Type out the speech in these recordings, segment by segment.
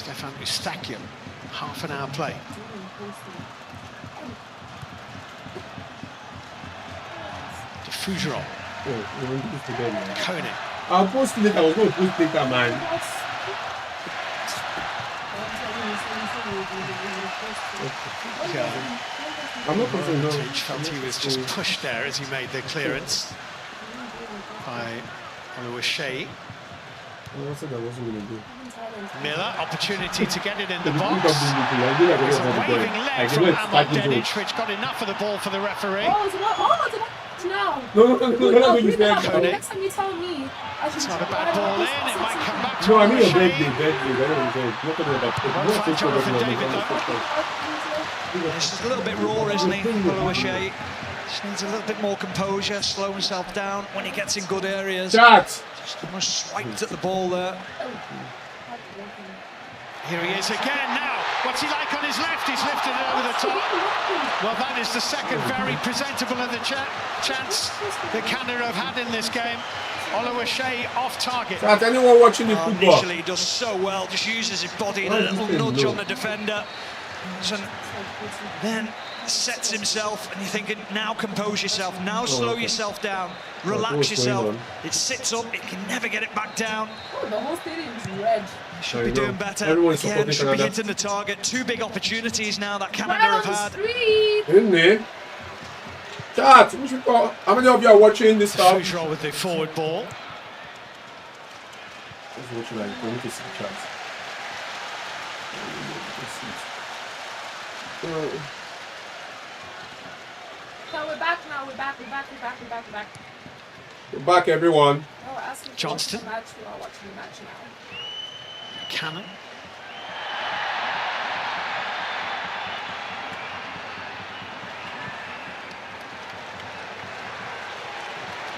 Stefan Eustachio, half an hour play. Fougeron. Koenig. I'll post it. I was going to post it, man. I'm not concerned. No. Felt he was just pushed there as he made the clearance by Oluwaseyi. I said I wasn't going to do. Miller, opportunity to get it in the box. There's a waving leg from Amon Dedic, which got enough of the ball for the referee. No. Next time you tell me, it's not a bad ball in. It might come back to No, I mean your Oluwaseyi. This is a little bit raw, isn't he, Oluwaseyi? Just needs a little bit more composure, slow himself down when he gets in good areas. Chat. Just almost swiped at the ball there. Here he is again now. What's he like on his left? He's lifted it over the top. Well, that is the second very presentable of the chance that Canada have had in this game. Oluwaseyi off target. Chat, anyone watching the football? Initially he does so well, just uses his body and a little nudge on the defender. And then sets himself, and you're thinking, now compose yourself, now slow yourself down, relax yourself. It sits up, it can never get it back down. The whole stadium's red. Should be doing better. Again, should be hitting the target. Two big opportunities now that Canada have had. Isn't it? Chat, how many of you are watching this stuff? Fougeron with the forward ball. Who's watching like going to see chat? No, we're back now. We're back. We're back, everyone. No, we're asking Johnston. for the match. We are watching the match now. Cannon.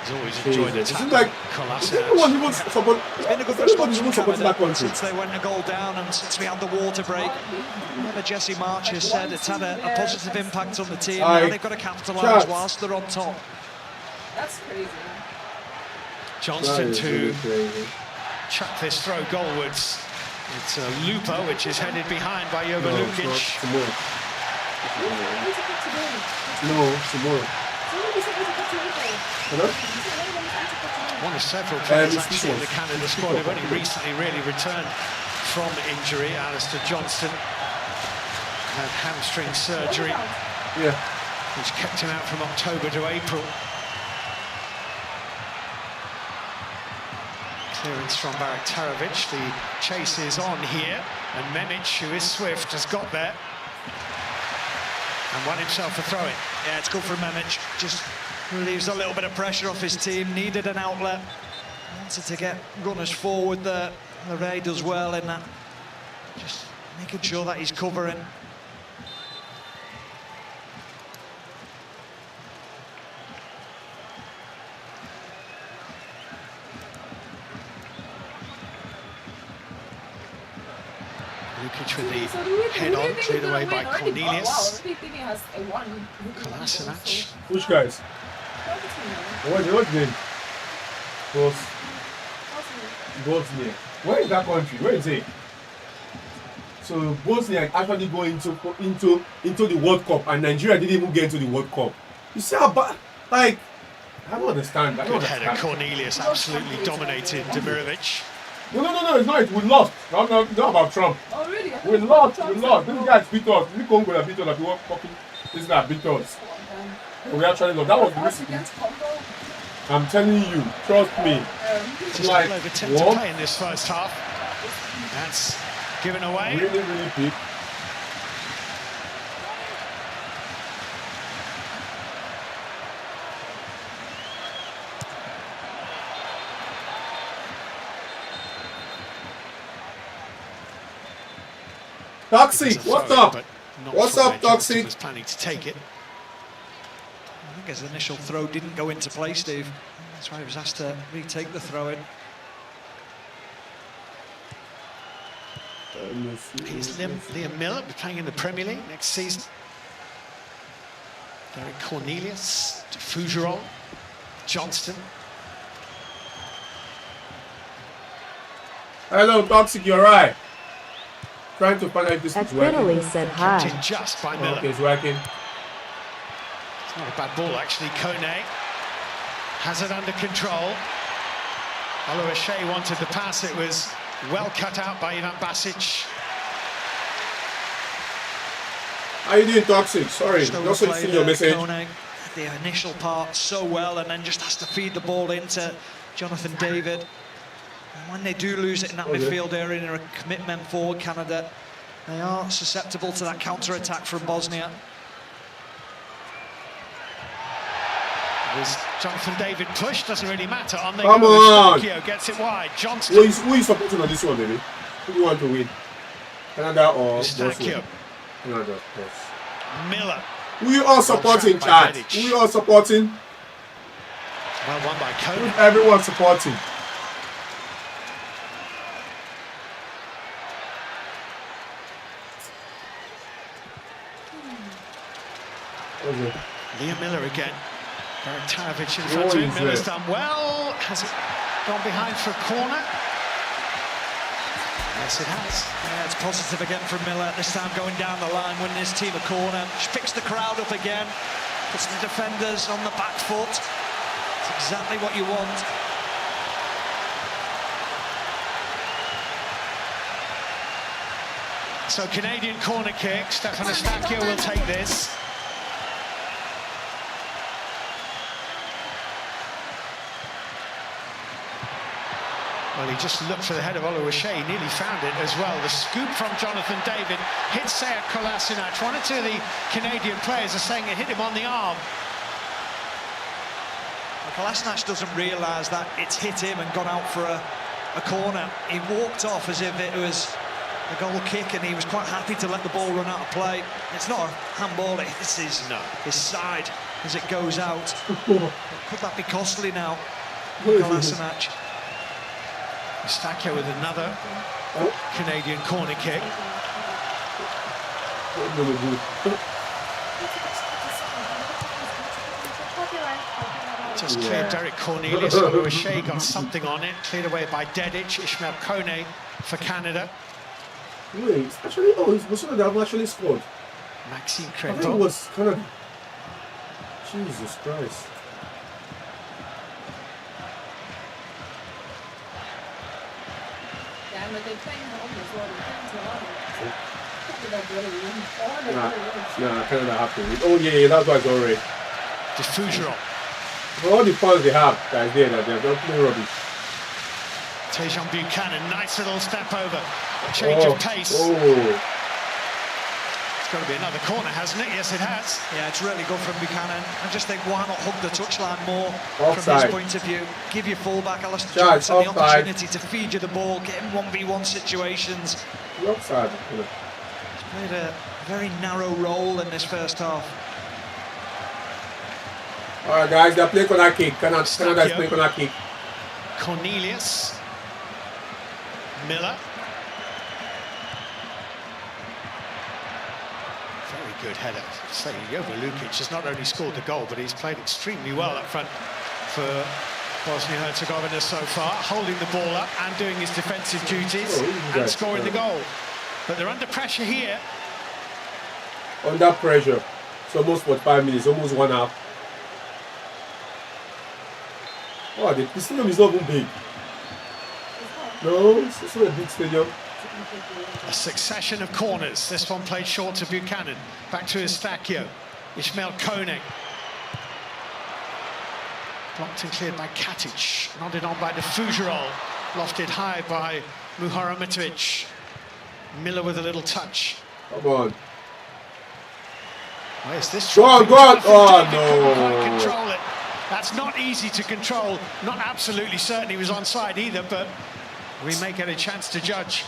He's always enjoyed it. Isn't like everyone even support? It's been a good response from Canada since they went a goal down and since we had the water break. Remember Jesse March has said it's had a positive impact on the team. Now they've got to capitalise whilst they're on top. That's crazy. Johnston to chuck this throw goalwards. It's a looper which is headed behind by Jovo Lukic. No, tomorrow. Hello? One of several players actually in the Canada squad have only recently really returned from injury. Alistair Johnston had hamstring surgery, which kept him out from October to April. Clearance from Baraktarovic. The chase is on here, and Memic, who is swift, has got there and won himself a throw-in. Yeah, it's good for Memic. Just relieves a little bit of pressure off his team. Needed an outlet. Wanted to get runners forward there. Ray does well in that. Just making sure that he's covering. Lukic with the head on, cleared away by Cornelius. Kolasinac. Which guys? What name? Bosnia. Where is that country? Where is it? So Bosnia actually go into the World Cup, and Nigeria didn't even get into the World Cup. You see how bad? Like, I don't understand. Good header. Cornelius absolutely dominated Demirovic. No, it's not. We lost. No, not about Trump. Oh, really? We lost. This guy beat us. This Congo that beat us. We were fucking. This guy beat us. We actually lost. That was the reason. I'm telling you. Trust me. Just like over 10 to play in this first half. That's given away. Really big. Toxic, what's up? What's up, Toxic? Was planning to take it. I think his initial throw didn't go into play, Steve. That's why he was asked to retake the throw-in. Here's Liam Miller playing in the Premier League next season. Derek Cornelius to Fougeron, Johnston. Hello, Toxic, you're right. trying to find out if this is Acquitally working. said Kept in hi. just by Miller. Okay, it's working. It's not a bad ball, actually. Kone has it under control. Oluwaseyi wanted the pass. It was well cut out by Ivan Basic. How you doing, Toxic? Sorry, Just not so seeing your message. Kone, the initial part so well, and then just has to feed the ball into Jonathan David. And when they do lose it in that midfield area in a commitment forward, Canada, they are susceptible to that counter-attack from Bosnia. Was Jonathan David pushed? Doesn't really matter. On the Come go, on! Stakio gets it wide. Johnston. Who is supporting on this one, baby? Who do you want to win? Canada or Bosnia? Stakio. Canada, of course. Miller. Who you all supporting, shot by chat? Dedic. Who you all supporting? Well won by Who Kone. is everyone supporting? Okay. Liam Miller again. Tarovic in front of him. Miller's done well. Has it gone behind for a corner? Yes, it has. Yeah, it's positive again from Miller, this time going down the line, winning his team a corner. Just picks the crowd up again, puts the defenders on the back foot. It's exactly what you want. So Canadian corner kick. Stefano Stakio will take this. Well, he just looked for the head of Oluwaseyi, nearly found it as well. The scoop from Jonathan David hit Sead Kolasinac. One or two of the Canadian players are saying it hit him on the arm. Kolasinac doesn't realise that it's hit him and gone out for a corner. He walked off as if it was a goal kick, and he was quite happy to let the ball run out of play. It's not a handball, it's his side as it goes out. Could that be costly now, Kolasinac? Stakio with another Canadian corner kick. Just cleared Derek Cornelius. Oluwaseyi got something on it. Cleared away by Dedic. Ishmael Kone for Canada. Wait, actually, it was one of them actually scored. Maxime I think it Crepeau. was Canada. Jesus Christ. Yeah, but they're playing home as well. Nah, Canada have to win. Oh yeah, that's why it's alright. Diffusion. For all the fans they have, guys, they're not playing rubbish. Tejan Buchanan, nice little step over. Change of pace. Oh. It's got to be another corner, hasn't it? Yes, it has. Yeah, it's really good from Buchanan. I just think, why not hug the touchline more Offside. from his point of view? Give your fullback, Alistair Charge, Johnson, the offside. opportunity to feed you the ball, get in 1v1 situations. The offside. He's played a very narrow role in this first half. Alright, guys, they're playing corner kick. Canada is playing corner kick. Cornelius. Miller. Very good header. Say, Jovo Lukic has not only scored the goal, but he's played extremely well up front for Bosnia-Herzegovina so far, holding the ball up and doing his defensive duties and scoring the goal. But they're under pressure here. Under pressure. It's almost 45 minutes, almost 1 hour. Oh, the stadium is not even big. No, it's not a big stadium. A succession of corners. This one played short to Buchanan. Back to Stakio. Ishmael Kone. Blocked and cleared by Katic. Nodded on by Diffusion. Lofted high by Muharremetovic. Miller with a little touch. Come on. Where's this? Go on, go on. Oh, Couldn't quite no. control it. That's not easy to control. Not absolutely certain he was onside either, but we may get a chance to judge.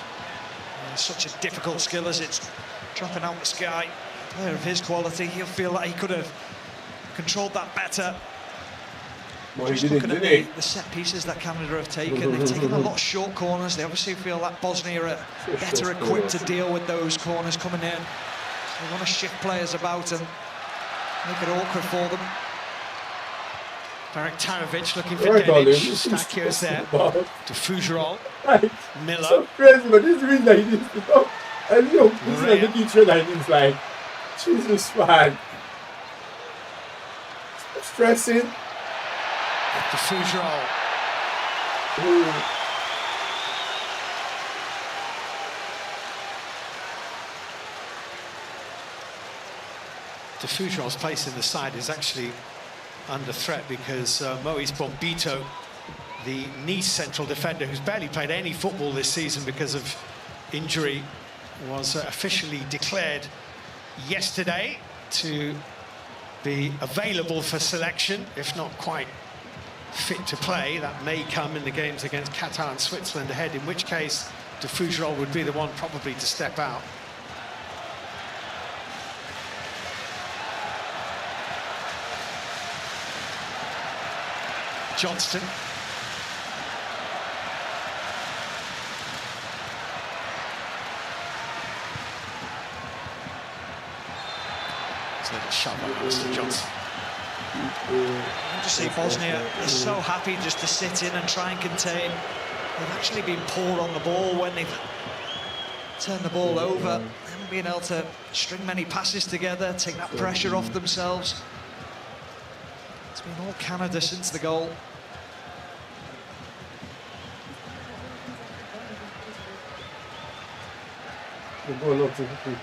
Yeah, such a difficult skill as it's dropping out the sky. A player of his quality, he'll feel like he could have controlled that better. Well, he Just didn't, looking did he? at the set pieces that Canada have taken, they've taken a lot of short corners. They obviously feel that Bosnia are better equipped to deal with those corners coming in. They want to shift players about and make it awkward for them. Derek Tarovic looking for Right, darling. Dedic. Stakio's there. Diffusion. Right. Miller. So crazy, but this is the reason that he didn't stop. And you know, this is like making trade and it's like, Jesus, man. Stop stressing. The Fougerolles. The Fougerolles' place in the side is actually under threat because Moïse Bombito, the Nice central defender who's barely played any football this season because of injury, was officially declared yesterday to be available for selection, if not quite fit to play. That may come in the games against Qatar and Switzerland ahead, in which case de Fougerolles would be the one probably to step out. Johnston. It's a little shove on Mr. Johnson. I just see Bosnia are so happy just to sit in and try and contain. They've actually been poor on the ball when they've turned the ball over. They haven't been able to string many passes together, take that pressure off themselves. It's been all Canada since the goal. The ball up to the feet.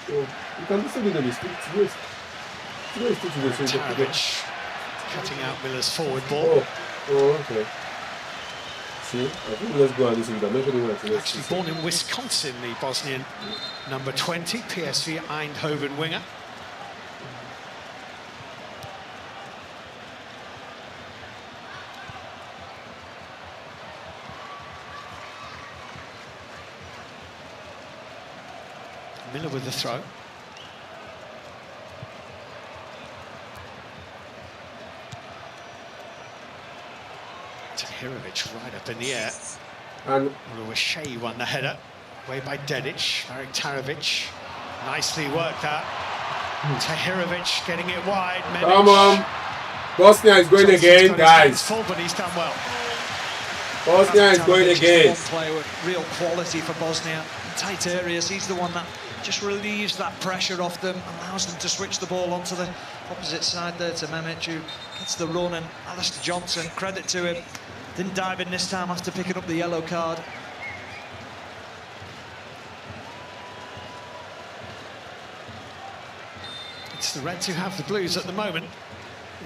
You can listen to them, it's Taravic cutting out Miller's forward ball. Oh, okay. See, I think let's go and listen to them. Actually born in Wisconsin, the Bosnian number 20, PSV Eindhoven winger. Miller with the throw. Tahirovic right up in the air. And Shea won the header. Away by Dedic. Marek Tarovic. Nicely worked that. Tahirovic getting it wide. Medic. Come on. Bosnia is going again, guys. Full, but he's done well. Bosnia is going again. One player with real quality for Bosnia. In tight areas, he's the one that just relieves that pressure off them, allows them to switch the ball onto the opposite side there to Mehmet, who gets the run, and Alistair Johnson, credit to him, didn't dive in this time after picking up the yellow card. It's the Reds who have the Blues at the moment,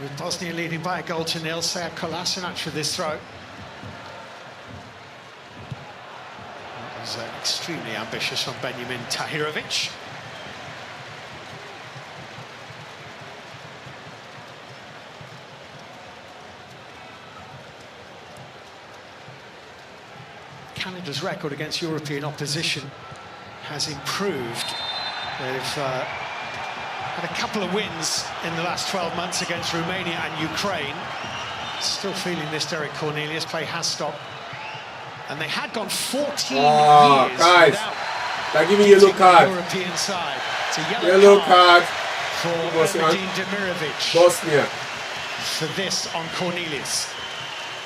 with Bosnia leading by a goal to nil. Sead Kolasinac with this throw. That was extremely ambitious from Benjamin Tahirovic. Canada's record against European opposition has improved. They've had a couple of wins in the last 12 months against Romania and Ukraine. Still feeling this, Derek Cornelius. Play has stopped. And they had gone 14 years guys, without they're giving yellow card. European side. It's a Yellow card for Bosnia Demirovic. Bosnia. For this on Cornelius.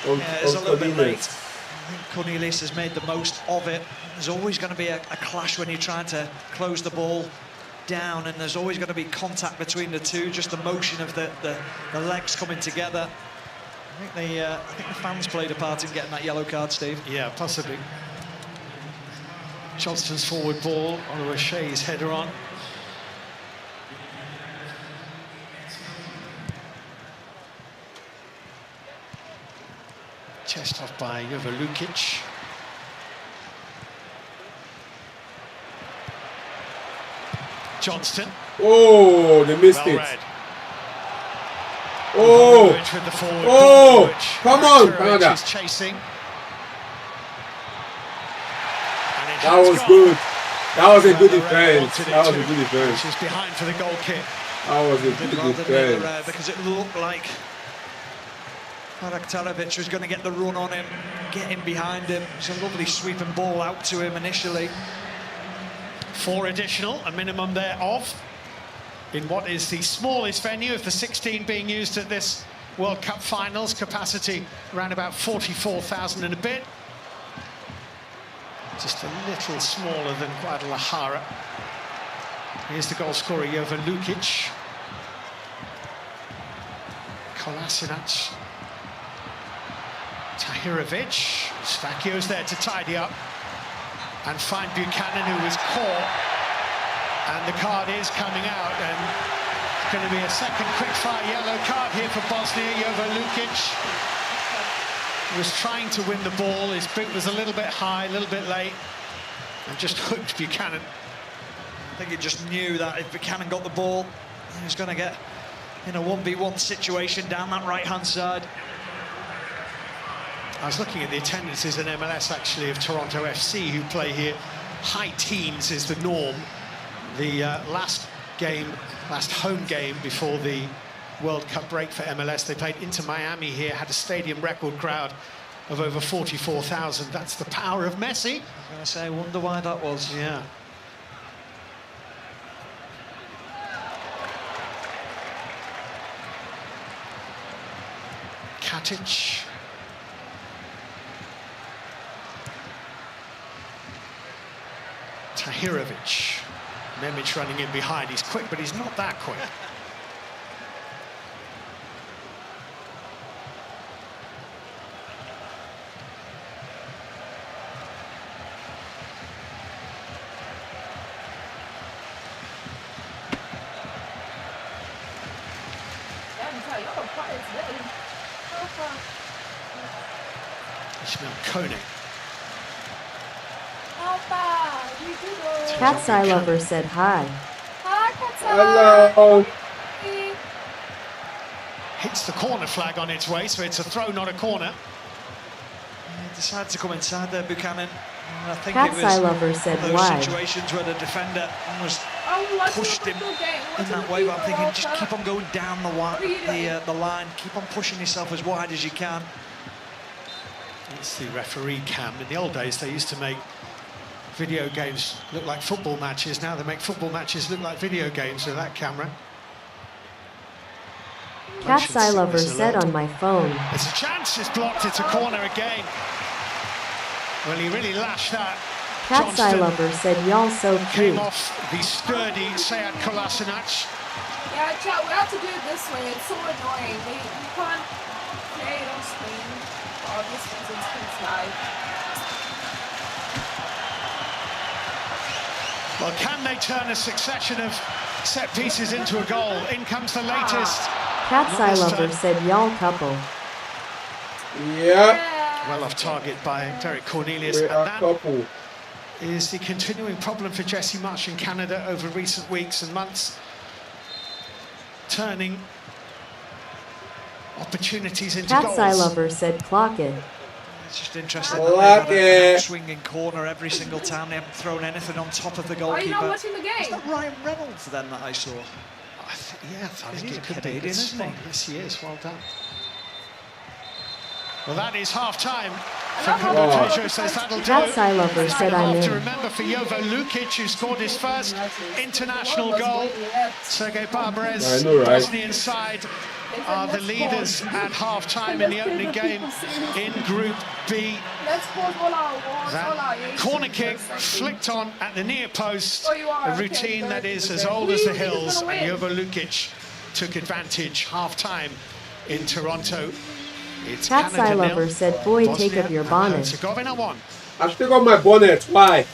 It's a little bit late. I think Cornelius has made the most of it. There's always going to be a clash when you're trying to close the ball down, and there's always going to be contact between the two, just the motion of the legs coming together. I think the fans played a part in getting that yellow card, Steve. Yeah, possibly. Johnston's forward ball, Oliver Shea's header on. Chest off by Jovo Lukic. Johnston. Oh, they missed it. Read. Oh, with the forward oh, ball, come on, Canada. Is chasing. That was good. That was a good defense. That was a good defense. She's behind for the goal kick. That was a good defense. Because it looked like Marek Tarovic was going to get the run on him, get him behind him. It's a lovely sweeping ball out to him initially. 4 additional, a minimum thereof, in what is the smallest venue of the 16 being used at this World Cup finals. Capacity around about 44,000 and a bit. just a little smaller than Guadalajara. Here's the goal scorer, Jovan Lukic. Kolasinac. Tahirovic. Stakio's there to tidy up and find Buchanan, who was caught. And the card is coming out, and it's going to be a second quick-fire yellow card here for Bosnia. Jovan Lukic was trying to win the ball. His boot was a little bit high, a little bit late, and just hooked Buchanan. I think he just knew that if Buchanan got the ball, he was going to get in a 1v1 situation down that right-hand side. I was looking at the attendances in MLS, actually, of Toronto FC, who play here. High teens is the norm. The last home game before the World Cup break for MLS, they played Inter Miami here, had a stadium record crowd of over 44,000. That's the power of Messi. I was going to say, I wonder why that was. Yeah. Katic. Tahirovic. Memic running in behind. He's quick, but he's not that quick. Ismail Kone. Cat's Eye Lover said hi. Hi, Cat's Eye. Hello. Hits the corner flag on its way, so it's a throw, not a corner. He decided to come inside there, Buchanan. And I think Cat's it was Eye Lover said those wide. situations where the defender almost pushed him in that way, but I'm thinking just keep on going down the line, keep on pushing yourself as wide as you can. It's the referee cam. In the old days, they used to make video games look like football matches. Now they make football matches look like video games with that camera. Cat's Eye Lover said on my phone. It's a chance, it's blocked, it's a corner again. Well, he really lashed that. Cat's Eye Lover said y'all so cute. Came off the sturdy Sead Kolasinac. Yeah, chat, we have to do it this way. It's so annoying. We can't play it on screen for obvious reasons, it's live. Well, can they turn a succession of set pieces into a goal? In comes the latest. Cat's Eye Lover said y'all couple. Yeah. Well off target by Derek Cornelius. We're And a that couple. is the continuing problem for Jesse Marsh in Canada over recent weeks and months. Turning opportunities into Cat's goals. Eye Lover said clock it. It's just interesting that they've got a swinging corner every single time. They haven't thrown anything on top of the goalkeeper. Are you not watching the Is game? that Ryan Reynolds then that I saw? I think He's it a could be. Canadian, Good isn't he? spot. Yes, he is. Well done. Well, that is half-time. Pedro says that'll do. Cat's Eye Lover said I'm To in. remember for Jovan Lukic, who scored his first international goal. Sergei Barbarez, I know, right? Bosnian side, are the leaders at half-time in the opening game in Group B. Let's pause all our wars, all our That corner kick flicked on at the near post, Oh, you are? a routine that is as old as the hills, and Jovan Lukic took advantage half-time in Toronto. It's Cat's Eye Canada Lover 0, said, boy, take up your bonnet. Herzegovina 1. I still got my bonnet. Why?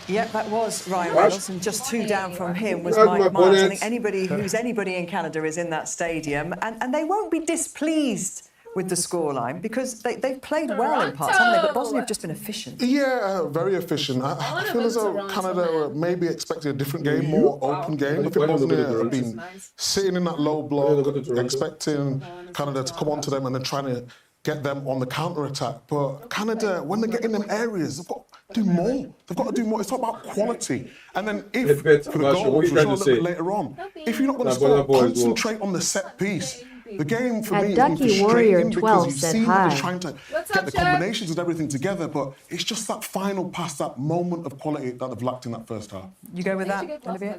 Yeah, that was Ryan What? Reynolds, and just two down from him was That's my Mike Myers. I bonnet. think anybody who's anybody in Canada is in that stadium, and they won't be displeased with the scoreline because they've played well in parts, haven't they? But Bosnia have just been efficient. Yeah, very efficient. I feel as though Canada were maybe expecting a different game, more open game. I think Bosnia have been sitting in that low block, expecting Canada to come onto them and then trying to get them on the counter-attack. But Canada, when they get in them areas, they've got to do more. They've got to do more. It's all about quality. And then if, for the goal, which we'll show a little bit later on, if you're not going to score, concentrate on the set piece. The game for me is going to Ducky straight Warrior in 12 because you've said seen hi. that they're trying to get the combinations and everything together, but it's just that final pass, that moment of quality that they've lacked in that first half. You go with that, Olivier?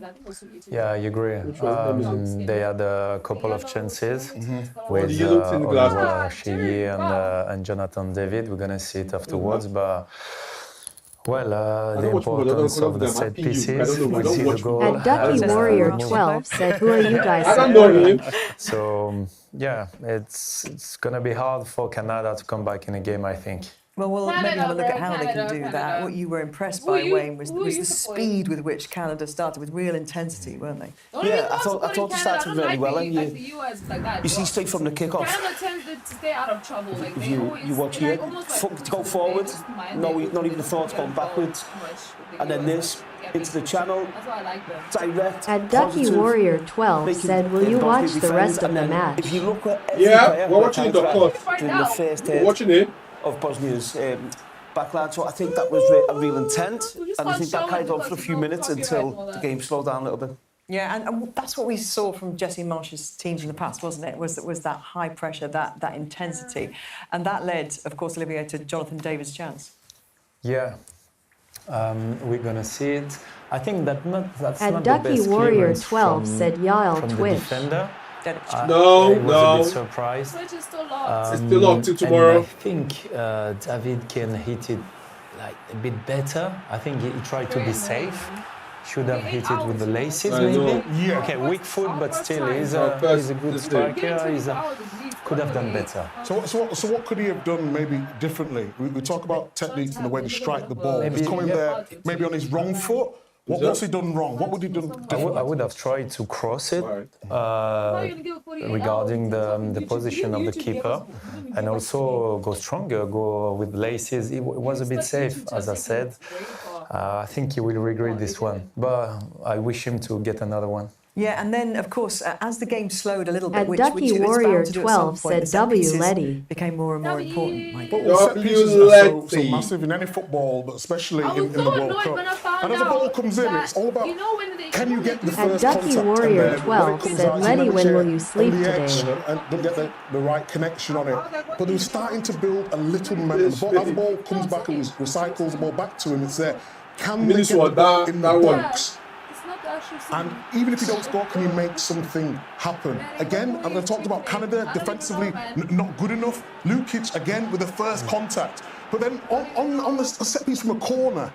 Yeah, I agree. They had a couple of chances with yellow Shigi and Jonathan David. We're going to see it afterwards, but Well, the importance of the set pieces, we see the goal. At Ducky Warrior 12 said, who are you guys I don't know supporting? him. So, yeah, it's going to be hard for Canada to come back in a game, I think. Well, we'll maybe Canada, have a look at bro, how they can do Canada. that. What you were impressed Who by, you- Wayne, was who the you supporting? speed with which Canada started, with real intensity, weren't they? Yeah, I thought they started really well, and like the US like that. you see straight from the kick-off. Canada tends to stay out of trouble. Like they always, You watch like, it, almost like to go forward, no, not even a thought going backwards, and then this into the channel, That's why I like them. direct. At Ducky positive, Warrior 12 making said, will you Bosnia watch the defend, rest of and the then match? If you look at every Yeah, player we're watching it, of course. in the first We're watching it. of Bosnia's backline, so I think that was a real intent, and I think that carried on for a few minutes until the game slowed down a little bit. Yeah, and that's what we saw from Jesse Marsh's teams in the past, wasn't it? Was that high pressure, that intensity, and that led, of course, Olivier, to Jonathan David's chance. Yeah, we're going to see it. I think that's At not Ducky the best Warrior clearance 12 said, Yael from the Twitch. defender. Dedic. No, I was a no. bit surprised. Switch is still locked. It's still up till And tomorrow. I think David can hit it like a bit better. I think he tried to be safe. Should have hit it with the laces, I maybe. know. Yeah. Okay, weak foot, but still, he's Our a first good mistake. striker. Could have done better. So what could he have done maybe differently? We talk about techniques and the way they strike the ball. Maybe- He's coming yeah. there maybe on his wrong foot. What's he done wrong? What would he done differently? I would have tried to cross it Regarding regarding the position of the keeper, and also go stronger, go with laces. It was a bit safe, as I said. I think he will regret this one, but I wish him to get another one. Yeah, and then, of course, as the game slowed a little bit, At which Ducky it's bound Warrior to do at 12 some point, the said, set W pieces Letty. became more and more important. Mike. But set pieces are so Letty. massive in any football, but especially I in was the so World annoyed Cup. when I found And as the ball out comes in, that, it's all about you know, when they can you get the At first Ducky contact Warrior and then 12 when it comes said, out, Letty, you when make will it you sleep on the edge today? and don't get the right connection on it. But they were starting to build a little momentum. As the ball comes back and recycles the ball back to him, it's there. Can they This get one, the ball that- in that the one. box? It's not the actual And even if you don't score, can you make something happen? Again, and I talked about Canada defensively not good enough. Lukic again with the first contact, but then on the set piece from a corner.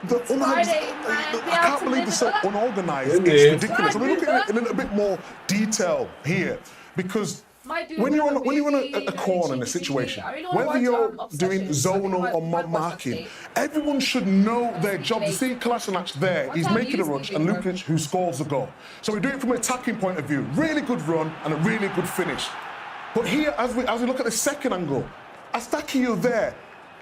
I can't believe they're so unorganised. Isn't It's it? ridiculous. I mean, look at it in a bit more detail here, because when you're on a corner in a situation, whether you're doing zonal or mob marking, everyone should know their job. You see Kolasinac there, he's making a rush, and Lukic who scores the goal. So we do it from an attacking point of view. Really good run and a really good finish. But here, as we look at the second angle, Astaki, you're there.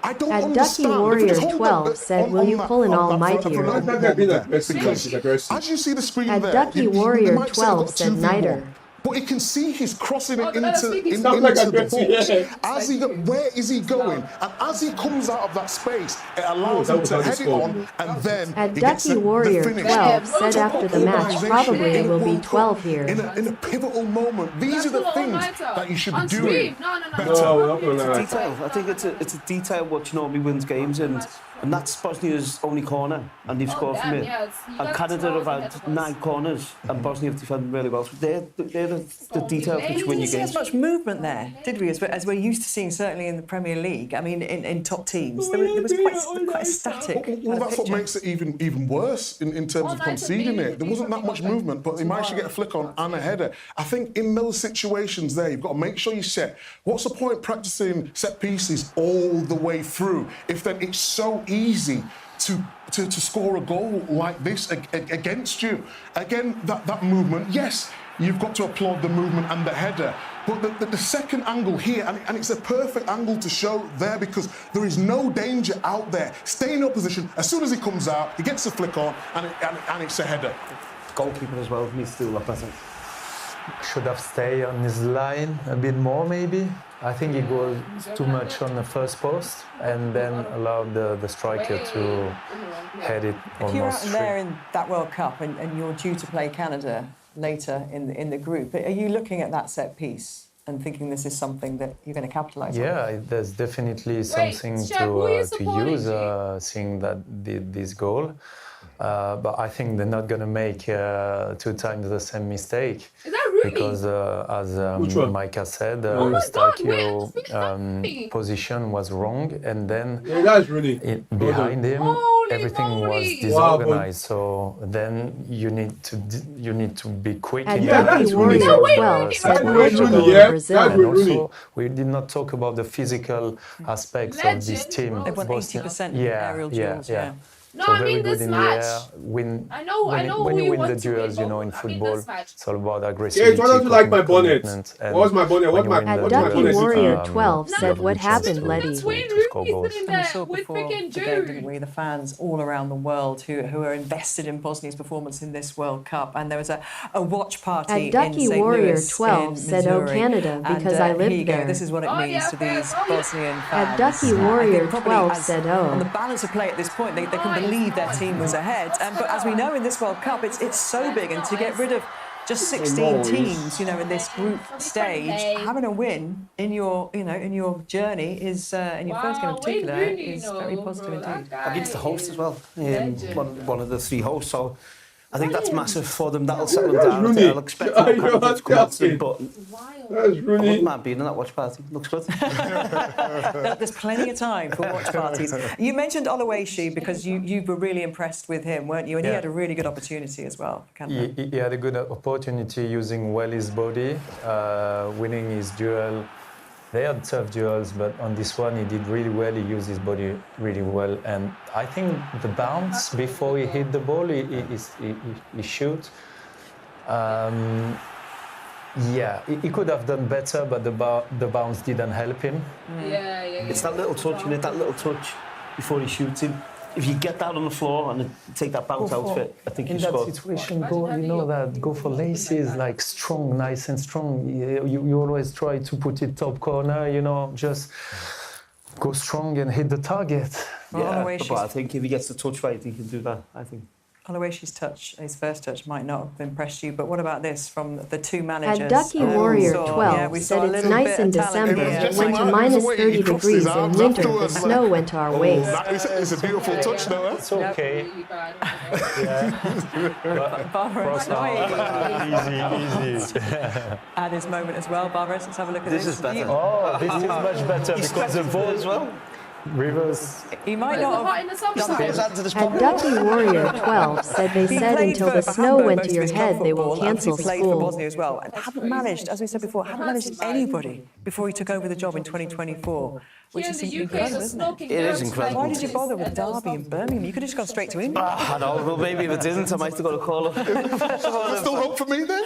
I don't At understand. Ducky If we Warrior just hold 12 that said, on will you that- pull an on that almighty for or- another I've never been moment aggressive, there, he's aggressive. as you see the screen At there, Ducky you Warrior might say I've 12 got said 2v1, Niter. but you can see he's crossing it that's into thinking sounds like the aggressive, box. yeah. As he where is he going? And as he comes out of that space, it allows that him was to how they head it scored. on, and then At he gets Ducky the Warrior finish. 12 said Talk after about the match, organisation probably in it will be World Cup 12 here. in a pivotal moment. These are the things that you should be doing better. No, we're not gonna lie. Detail. I think it's a detail which normally wins games, and that's Bosnia's only corner, and they've scored from damn, it. yeah, it's- you And got Canada 12 have in had that 9 corners, and Bosnia have defended really well. So they're the details which We win didn't you see games. as much movement there, did we? As we're used to seeing, certainly in the Premier League. I mean, in top teams, there was quite a static. Well, kind of that's what picture. makes it even worse in terms of conceding it. There wasn't that much movement, but they managed to get a flick on and a header. I think in those situations there, you've got to make sure you set. What's the point practicing set pieces all the way through if then it's so easy to score a goal like this against you? Again, that movement, yes, you've got to applaud the movement and the header, but the second angle here, and it's a perfect angle to show there because there is no danger out there. Stay in your position. As soon as he comes out, he gets a flick on, and it's a header. Goalkeeper as well needs to do a lot better. Should have stayed on his line a bit more, maybe. I think he goes too much on the first post and then allowed the striker to head it If you're out almost there free. in that World Cup and you're due to play Canada later in the group, are you looking at that set piece and thinking this is something that you're going to capitalise on? Yeah, there's definitely something Chef, who are you to supporting, use, G? seeing that this goal. But I think they're not going to make 2 times the same mistake. Is that because as Micah said, Eustáquio position was wrong, and then behind him everything was disorganized. So then you need to be quick in Ducky Warrior 12 said Portugal and Brazil. and also we did not talk about the physical aspects of this team. They've won 80% aerial duels. No, so I very mean good this in match. the air. When who you win wants the to duels, win, you know, in but I mean football, this match. it's all about aggressivity. Yeah, why don't you like my bonnet? What's my bonnet? What's my At bonnet? Ducky Warrior 12 said what happened, Letty. That's Wayne Rooney sitting We there saw with before freaking the game, didn't Jude. we? The fans all around the world who are invested in Bosnia's performance in this World Cup, and there was a watch party At Ducky in St. Warrior Louis 12 in said, "Oh Missouri. Canada, because And, I here you lived go. there." This is what it means to these Bosnian fans. At Ducky I Warrior think probably 12 as- said, on the "Oh." balance of play at this point, they can believe their team was ahead. But as we know in this World Cup, it's so big, and to get rid of just 16 teams, you know, in this group stage, having a win in your journey is in your first game in particular is very positive indeed. Against the host as well, one of the three hosts. So I think that's massive for them. That'll settle them down. They'll expect more confidence to come out to them, but I wouldn't mind being in that watch party. Looks good. There's plenty of time for watch parties. You mentioned Oluwaseyi because you were really impressed with him, weren't you? And he had a really good opportunity as well. He had a good opportunity using well his body, winning his duel. They had tough duels, but on this one he did really well. He used his body really well, and I think the bounce before he hit the ball, he shoot. He could have done better, but the bounce didn't help him. It's that little touch, and that little touch before he shoots it. If you get that on the floor and take that bounce out of it, I think you score. In that situation, go for laces, like strong, nice and strong. You always try to put it top corner, just go strong and hit the target. But I think if he gets the touch right, he can do that, I think. Oluwaseyi's touch, his first touch, might not have impressed you, but what about this from the two managers? At Ducky Warrior 12 said it's nice in December, it went to minus 30 degrees in winter, the snow went to our waist. It's a beautiful touch, though. It's okay. Barbara, easy. at this moment as well. Barbara, let's have a look at this. This is better. Oh, this is much better because the ball as well. Rivers. He might not have. At Ducky Warrior 12 said they said until the snow went to your head, they will cancel He played for school. Bosnia as well, and hadn't managed, as we said before, hadn't managed anybody before he took over the job in 2024, which is incredible, isn't it? It is incredible. Why did you bother with Derby and Birmingham? You could have just gone straight to England. I know, well, maybe if it didn't, I might have got a call. There's still hope for me then?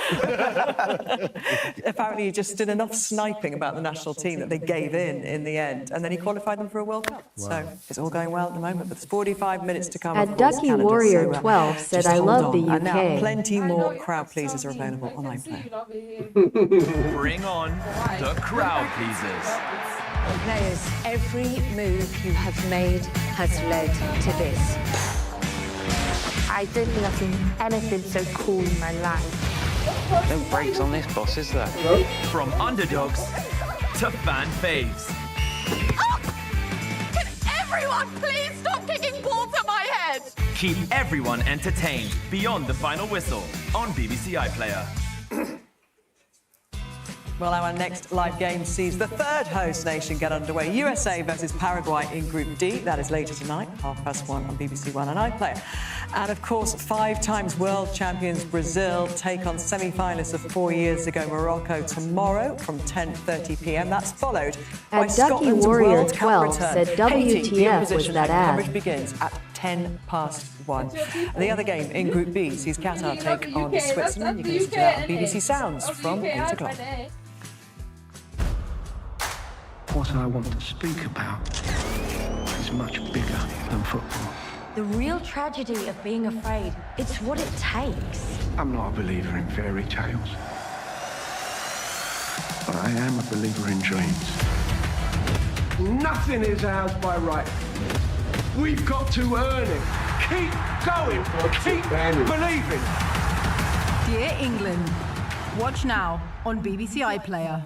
Apparently he just did enough sniping about the national team that they gave in the end, and then he qualified them for a World Cup. Wow. So it's all going well at the moment, but there's 45 minutes to come. At Ducky Warrior 12 said, "I love the And now UK." plenty more crowd pleasers are available on iPlayer. Bring on the crowd pleasers. Players, every move you have made has led to this. I don't think I've seen anything so cool in my life. No brakes on this, boss, is there? From underdogs to fan faves. Can everyone please stop kicking balls at my head? Keep everyone entertained beyond the final whistle on BBC iPlayer. Well, our next live game sees the third host nation get underway. USA versus Paraguay in Group D. That is later tonight, 1:30 on BBC One and iPlayer. And of course, 5 times world champions Brazil take on semi-finalists of 4 years ago Morocco tomorrow from 10:30 p.m. That's followed by At Ducky Scotland's Warrior World Cup 12 return. said Haiti, the WTF was opposition, that and coverage ad. begins at 1:10 And the other game in Group B sees Qatar take on Switzerland. You can listen to that on BBC Sounds from 8 o'clock. What I want to speak about is much bigger than football. The real tragedy of being afraid, it's what it takes. I'm not a believer in fairy tales, but I am a believer in dreams. Nothing is ours by right. We've got to earn it. Keep going. Keep believing. Dear England, watch now on BBC iPlayer.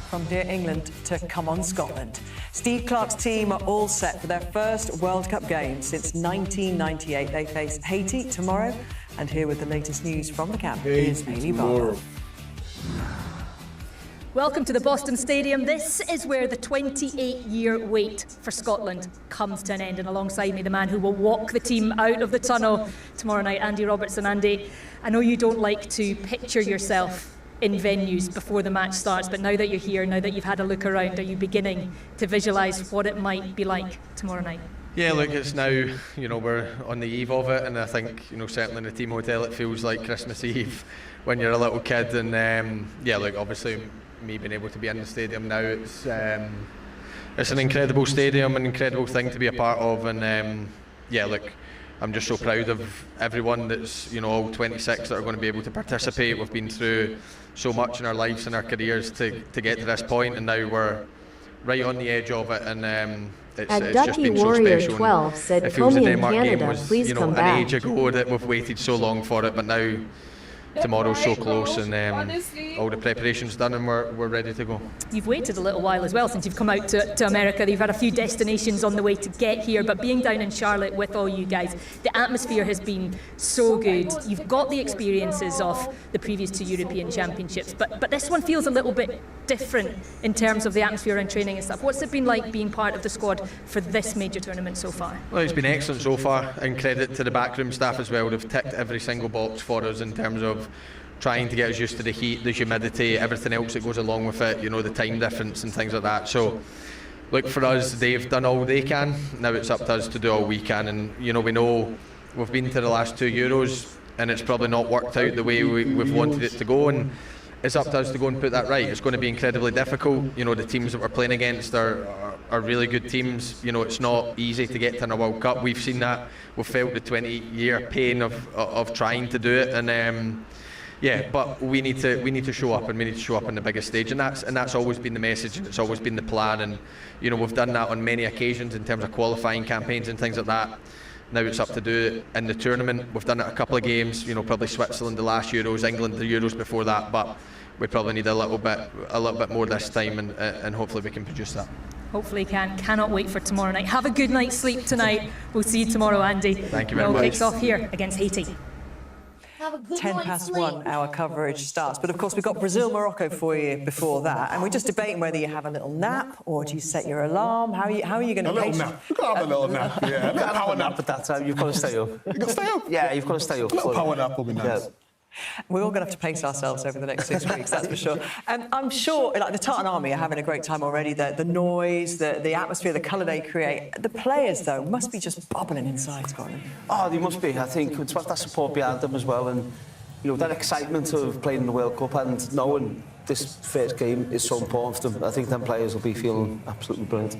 From Dear England to Come On Scotland. Steve Clarke's team are all set for their first World Cup game since 1998. They face Haiti tomorrow And here with the latest news from the camp is Hayley Barber. Welcome to the Boston Stadium. This is where the 28-year wait for Scotland comes to an end. And alongside me, the man who will walk the team out of the tunnel tomorrow night, Andy Robertson. Andy, I know you don't like to picture yourself in venues before the match starts, but now that you're here, now that you've had a look around, are you beginning to visualise what it might be like tomorrow night? Yeah, look, it's now, you know, we're on the eve of it, and I think, you know, certainly in the team hotel it feels like Christmas Eve when you're a little kid. And yeah, look, obviously me being able to be in the stadium now, it's an incredible stadium, an incredible thing to be a part of. And yeah, look, I'm just so proud of everyone that's, you know, all 26 that are going to be able to participate. We've been through so much in our lives and our careers to get to this point, and now we're right on the edge of it. And it's just been so special. 12 said, it feels the Comey in Denmark Canada, game was, please you know, come an back. age ago that we've waited so long for it, but now tomorrow's so close, and all the preparations done, and we're ready to go. You've waited a little while as well since you've come out to America. You've had a few destinations on the way to get here, but being down in Charlotte with all you guys, the atmosphere has been so good. You've got the experiences of the previous 2 European Championships, but this one feels a little bit different in terms of the atmosphere and training and stuff. What's it been like being part of the squad for this major tournament so far? Well, it's been excellent so far, and credit to the backroom staff as well. They've ticked every single box for us in terms of trying to get us used to the heat, the humidity, everything else that goes along with it, you know, the time difference and things like that. So look, for us, they've done all they can. Now it's up to us to do all we can. And you know, we know we've been to the last 2 Euros and it's probably not worked out the way we've wanted it to go, and it's up to us to go and put that right. It's going to be incredibly difficult. You know, the teams that we're playing against are really good teams. You know, it's not easy to get to a World Cup. We've seen that. We've felt the 20-year pain of trying to do it, and yeah, but we need to show up, and we need to show up on the biggest stage, and that's always been the message, and it's always been the plan. And you know, we've done that on many occasions in terms of qualifying campaigns and things like that. Now it's up to do it in the tournament. We've done it a couple of games, you know, probably Switzerland the last Euros, England the Euros before that, but we probably need a little bit more this time, and hopefully we can produce that. Hopefully you can. Cannot wait for tomorrow night. Have a good night's sleep tonight. We'll see you tomorrow, Andy. Thank you very much. much. Kicks off here against Haiti. 1:10 our coverage starts. But of course, we've got Brazil-Morocco for you before that. And we're just debating whether you have a little nap or do you set your alarm? How are you going to... A little nap. You can have a little nap, yeah. You can't have a nap at that time. You've got to stay up. You can stay up? Yeah, you've got to stay up. A little power nap will be nice. Yeah. We're all going to have to pace ourselves over the next 6 weeks, that's for sure. I'm sure, like the Tartan Army are having a great time already. The noise, the atmosphere, the colour they create. The players, though, must be just bubbling inside, Scotland. Oh, they must be. I think it's got that support behind them as well, and you know, that excitement of playing in the World Cup and knowing this first game is so important for them. I think them players will be feeling absolutely brilliant.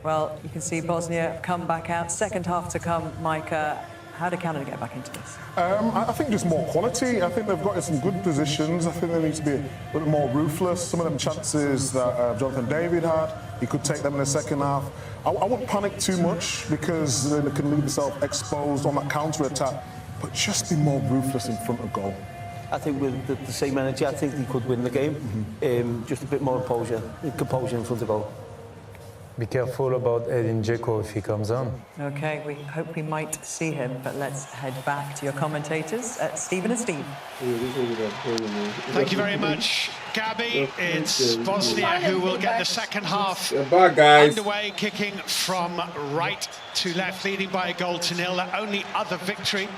Well, you can see Bosnia come back out. Second half to come, Micah. How did Canada get back into this? I think just more quality. I think they've got in some good positions. I think they need to be a little more ruthless. Some of them chances that Jonathan David had, he could take them in the second half. I wouldn't panic too much because they can leave themselves exposed on that counter-attack, but just be more ruthless in front of goal. I think with the same energy, I think they could win the game. Just a bit more composure in front of goal. Be careful about Edin Dzeko if he comes on. OK, we hope we might see him, but let's head back to your commentators, Stephen and Steve. Thank you very much, Gabby. It's Bosnia who will get the second half underway, kicking from right to left, leading by 1-0. The only other victory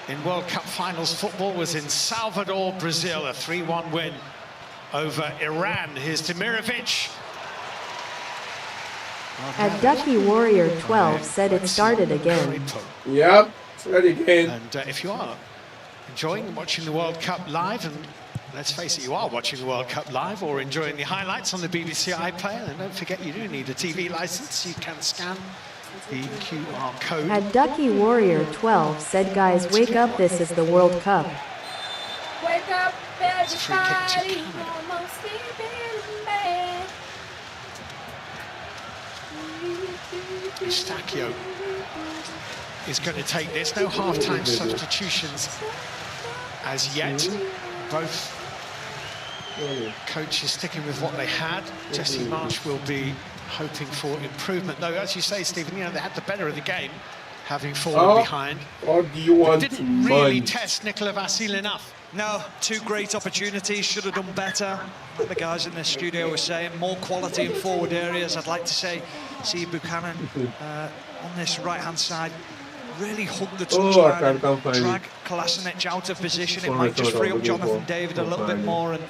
in World Cup finals football was in Salvador, Brazil, a 3-1 win over Iran. Here's Demirovic. At Ducky Warrior 12 said it started again. Yep, started again. And if you are enjoying watching the World Cup live, and let's face it, you are watching the World Cup live or enjoying the highlights on the BBC iPlayer, then don't forget you do need a TV license. You can scan the QR code. At Ducky Warrior 12 said, guys, wake up, this is the World Cup. Wake up, everybody, almost Eustachio is going to take this. No half-time substitutions as yet. Both coaches sticking with what they had. Jesse Marsch will be hoping for improvement, though, as you say, Stephen, you know, they had the better of the game having fallen behind. Or do you want didn't really test Nikola Vasil enough. No, two great opportunities, should have done better. Like the guys in the studio were saying, more quality in forward areas. I'd like to see Buchanan on this right-hand side really hug the touchline and drag Kolasinac out of position. It might just free up Jonathan David a little bit more, and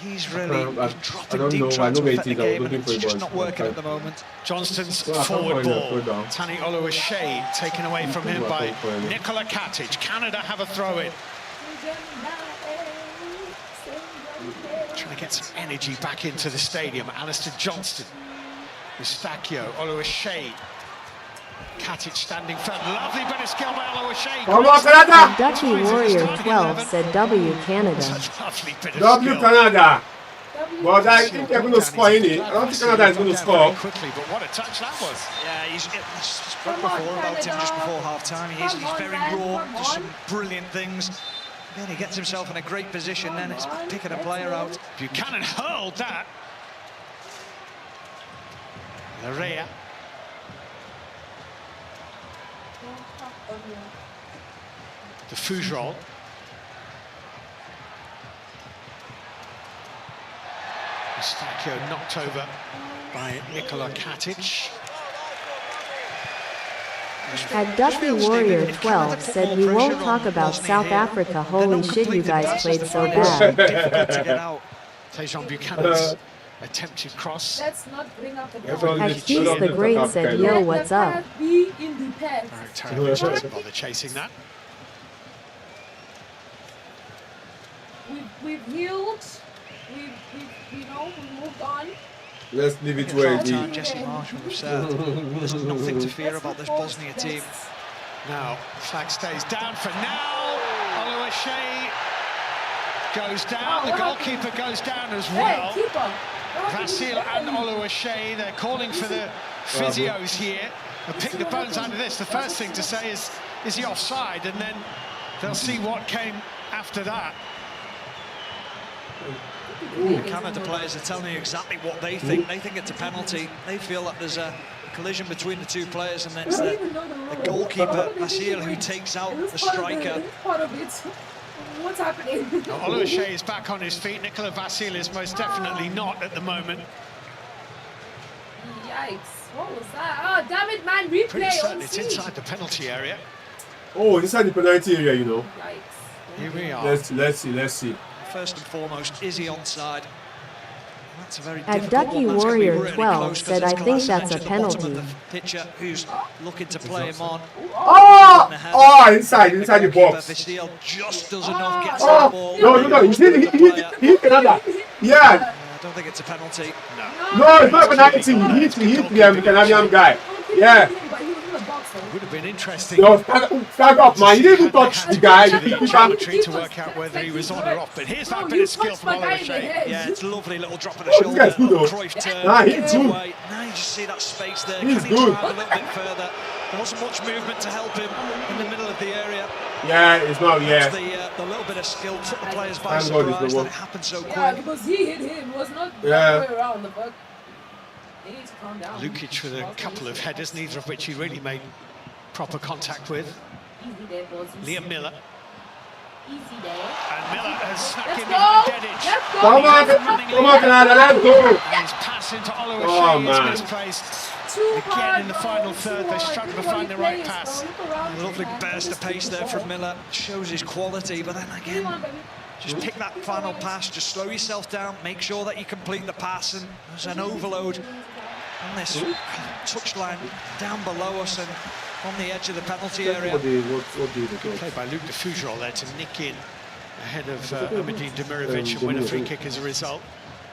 he's really dropping deep, trying to affect the game, and it's just not working at the moment. Johnston's forward ball. Tani Oluwaseyi taken away from him by Nikola Katic. Canada have a throw-in. Trying to get some energy back into the stadium. Alistair Johnston, Eustachio, Oluwaseyi. Katic standing firm. Lovely bit of skill by Oluwaseyi. Ducky Warrior 12 said W Canada. W Canada. But I think they're going to score in it. I don't think Canada is going to score. Quickly, but what a touch that was. Yeah, he's spoke before about him just before half-time. He's very raw, does some brilliant things. Then he gets himself in a great position, then it's picking a player out. Buchanan hurled that. Larea. The Fougerolles. Eustachio knocked over by Nikola Katic. At Ducky Warrior 12 said we won't talk about South Africa. Holy shit, you guys played so bad. Tejan Buchanan's attempted cross. Let's not bring up the At He's the Great said, yo, what's up? Be in the past. Doesn't bother chasing that. We've healed. We've moved on. Let's leave it where it is. Jesse Marsh would have said there's nothing to fear about this Bosnia team. Now, flag stays down for now. Oluwaseyi goes down. The goalkeeper goes down as well. Vasil and Oluwaseyi, they're calling for the physios here. They'll pick the bones out of this. The first thing to say is he offside? And then they'll see what came after that. Canada players are telling you exactly what they think. They think it's a penalty. They feel that there's a collision between the two players, and it's the goalkeeper, Vasil, who takes out the striker. What's happening? Oluwaseyi is back on his feet. Nikola Vasil is most definitely not at the moment. Yikes. What was that? Oh, damn it, man. Replay. Pretty certain it's inside the penalty area. Oh, inside the penalty area, you know. Yikes. Here we are. Let's see. First and foremost, is he onside? That's a very At Ducky Warrior 12 said, I think that's a penalty. Pitcher who's looking to play him on. Oh, inside the box. Vasil just does enough, gets the ball. No, he cannot. Yeah. I don't think it's a penalty. No, it's not a penalty. He hit the Canadian guy. Yeah. Would have been interesting. No, stand up, man. You didn't even touch the guy. To work out whether he was on or off. But here's that bit of skill from Oluwaseyi. Yeah, it's a lovely little drop of the shoulder. This guy's good, though. Cruyff turn. He's good. Now you just see that space there. He's Can he good. drive a little bit further? There wasn't much movement to help him in the middle of the area. Yeah, it's not. Yeah. The little bit of skill took the players by surprise that it happened so quick. Yeah, because he hit him. It was not the other way around. But they need to calm down. Lukic with a couple of headers, neither of which he really made proper contact with. Easy there, boys. Liam Miller. Easy there. And Miller has snuck in Let's behind go. Dedic. Let's go. Come on, Canada, let's go. And his pass into Oluwaseyi is misplaced. Again in the final third, they struggle to find the right pass. A lovely burst of pace there from Miller. Shows his quality, but then again, just pick that final pass, just slow yourself down, make sure that you complete the pass, and there's an overload on this touchline down below us and on the edge of the penalty area. Played by Luke de Fougerolles there to nick in ahead of Amadine Demirovic and win a free kick as a result.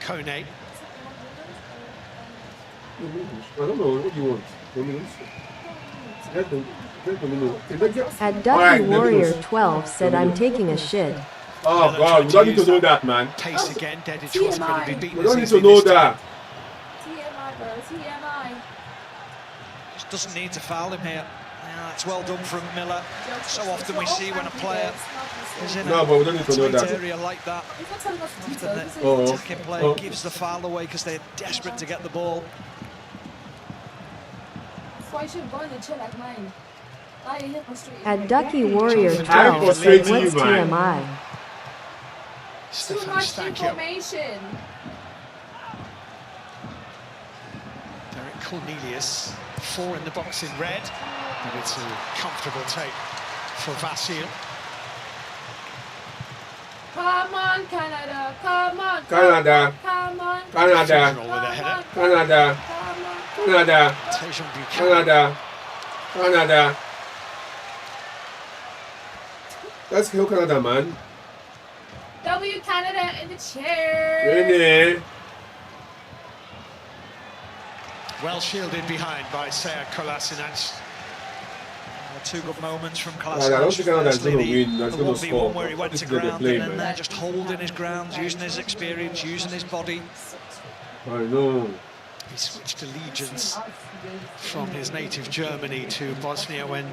Kone. I don't know what you want. At Ducky Warrior 12 said, I'm taking a shit. Oh God, we don't need to know that, man. Pace again. Dedic wasn't going to be beaten. We don't need to know that. TMI, bro. TMI. Just doesn't need to foul him here. Yeah, that's well done from Miller. So often we see when a player is in but we don't need to know that. area like that, often the attacking player gives the foul away because they're desperate to get the ball. That's why you should go in the chill like mine. At Ducky Warrior I'm 12 said, frustrating what's you, man. TMI? Too much information. Derek Cornelius, 4 in the box in red, but it's a comfortable take for Vasil. Come on, Canada. Come on. Canada. Come on. Canada. Canada. Canada. Canada. Canada. Let's kill Canada, man. W Canada in the chair. Really? Well shielded behind by Sead Kolasinac. Two good moments from I don't think Canada's going to win. That's going to score. Where he went to ground and then they're just holding his ground, using his experience, using his body. I know. He switched allegiance from his native Germany to Bosnia when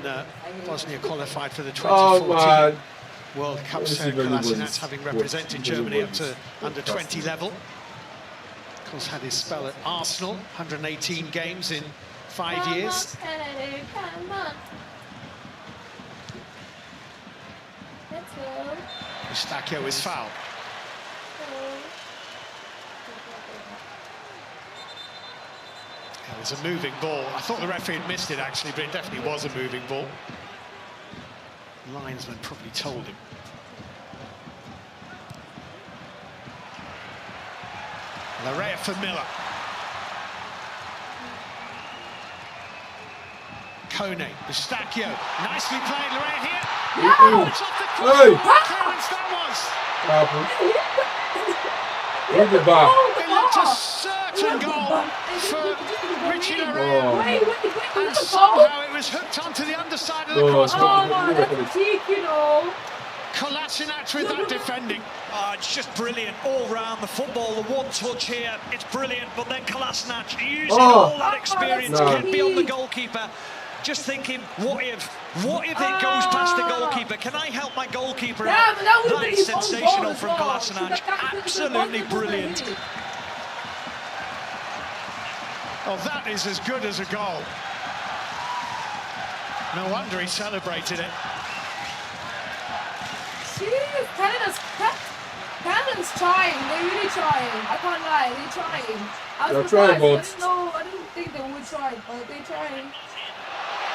Bosnia qualified for the 2014 World Cup. Sead Kolasinac, having represented Germany up to under-20 level. Of course, had his spell at Arsenal, 118 games in 5 years. Come on, Canada. Come on. Let's go. Eustachio is fouled. It was a moving ball. I thought the referee had missed it actually, but it definitely was a moving ball. Linesman probably told him. Larea for Miller. Kone, Eustachio, nicely played, Larea here. Oh, it's off the clearance that was. Look at that. It looked a certain goal for Richie Larea. And somehow it was hooked onto the underside of the crossbar. Oh, that's a cheek, you know. Kolasinac with that defending. Oh, it's just brilliant all round the football. The one touch here, it's brilliant. But then Kolasinac using all that experience to get beyond the goalkeeper. Just thinking, what if it goes past the goalkeeper? Can I help my goalkeeper out? That is sensational from Kolasinac. Absolutely brilliant. Oh, that is as good as a goal. No wonder he celebrated it. Jeez, Canada's trying. They're really trying. I can't lie, they're trying. They're trying, but I didn't think they would try, but they're trying.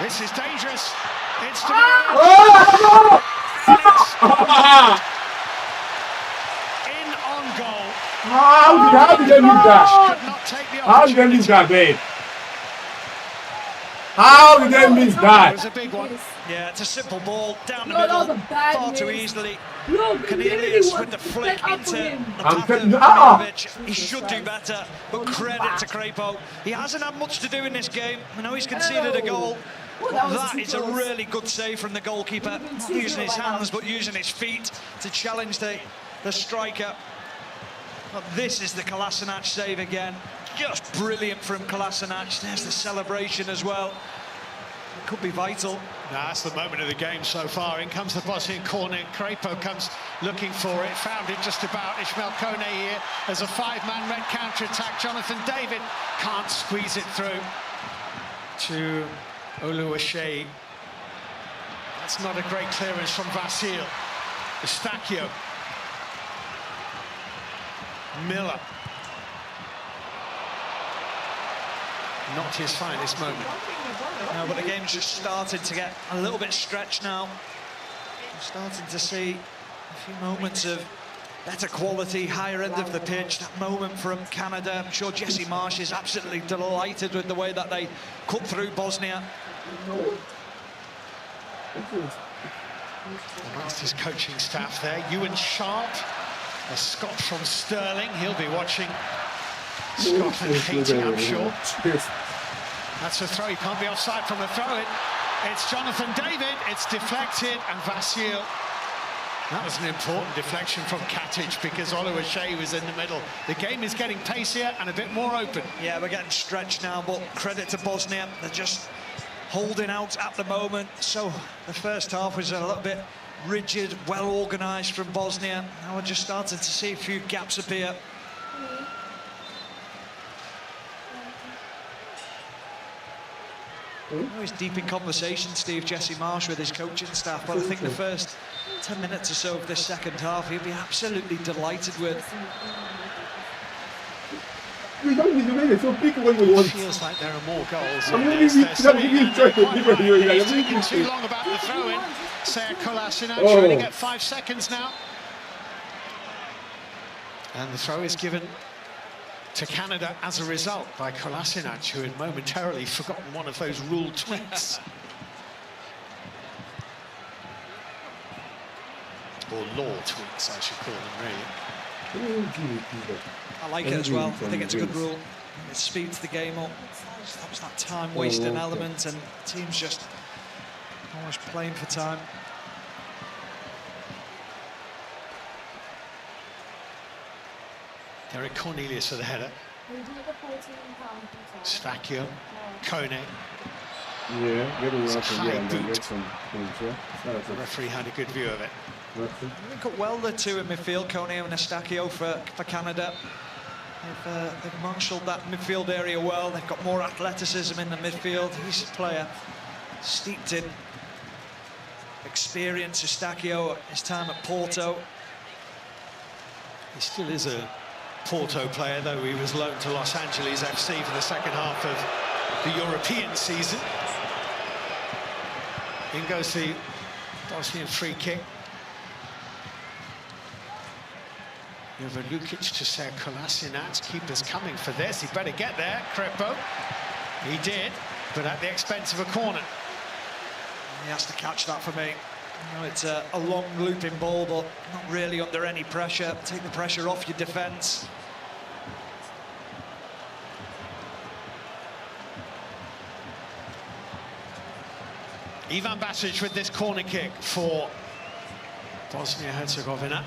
This is dangerous. It's to in on goal. How did they miss that? How did they miss that, babe? How did they miss that? It was a big one. Yeah, it's a simple ball down the middle, far too easily. Cornelius with the flick into the path of Milovic. He should do better, but credit to Crepo. He hasn't had much to do in this game. I know he's conceded a goal. That is a really good save from the goalkeeper. Not using his hands, but using his feet to challenge the striker. But this is the Kolasinac save again. Just brilliant from Kolasinac. There's the celebration as well. It could be vital. That's the moment of the game so far. In comes the Bosnian corner. Crepo comes looking for it. Found it just about. Ishmael Kone here as a 5-man red counter-attack. Jonathan David can't squeeze it through to Oluwaseyi. That's not a great clearance from Vasil. Eustachio. Miller. Not his finest moment. No, but the game's just started to get a little bit stretched now. We're starting to see a few moments of better quality, higher end of the pitch. That moment from Canada. I'm sure Jesse Marsh is absolutely delighted with the way that they cut through Bosnia. Amongst his coaching staff there, Ewan Sharp, a Scot from Stirling. He'll be watching Scotland hating, I'm sure. That's a throw. He can't be offside from the throw. It's Jonathan David. It's deflected, and Vasil. That was an important deflection from Katic because Oluwaseyi was in the middle. The game is getting pacier and a bit more open. Yeah, we're getting stretched now, but credit to Bosnia. They're just holding out at the moment. So the first half was a little bit rigid, well organised from Bosnia. Now we're just starting to see a few gaps appear. He's deep in conversation, Steve, Jesse Marsh, with his coaching staff, but I think the first 10 minutes or so of this second half, he'll be absolutely delighted with. We don't need to make it so big when we want. It feels like there are more goals. I'm going to taking too long about the throw-in. Sead Kolasinac trying to get 5 seconds now. And the throw is given to Canada as a result by Kolasinac, who had momentarily forgotten one of those rule tweaks. Or law tweaks, I should call them, really. I like it as well. I think it's a good rule. It speeds the game up. Stops that time-wasting element, and the team's just always playing for time. Derek Cornelius for the header. Stacchio, Kone. Yeah, get around high and boot. get some points, yeah. The referee had a good view of it. They've got well the two in midfield, Kone and Stacchio for Canada. They've marshalled that midfield area well. They've got more athleticism in the midfield. He's a player steeped in experience. Stacchio, his time at Porto. He still is a Porto player, though he was loaned to Los Angeles FC for the second half of the European season. In goes the Bosnian free kick. Jovan Lukic to Sead Kolasinac. Keeper's coming for this. He better get there, Crepo. He did, but at the expense of a corner. He has to catch that for me. You know, it's a long looping ball, but not really under any pressure. Take the pressure off your defence. Ivan Basic with this corner kick for Bosnia-Herzegovina.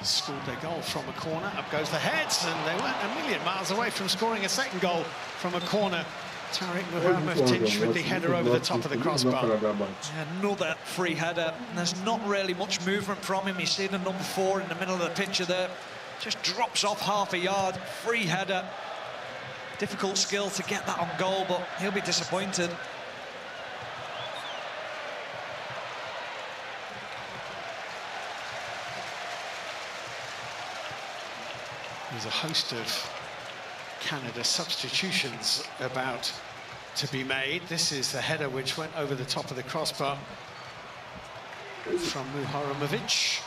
Scored their goal from a corner. Up goes the heads, and they weren't a million miles away from scoring a second goal from a corner. Tariq Muhammadovich with the header over the top of the crossbar. Another free header. And there's not really much movement from him. He's seen a number 4 in the middle of the picture there. Just drops off half a yard. Free header. Difficult skill to get that on goal, but he'll be disappointed. There's a host of Canada substitutions about to be made. This is the header which went over the top of the crossbar from Muharremovic.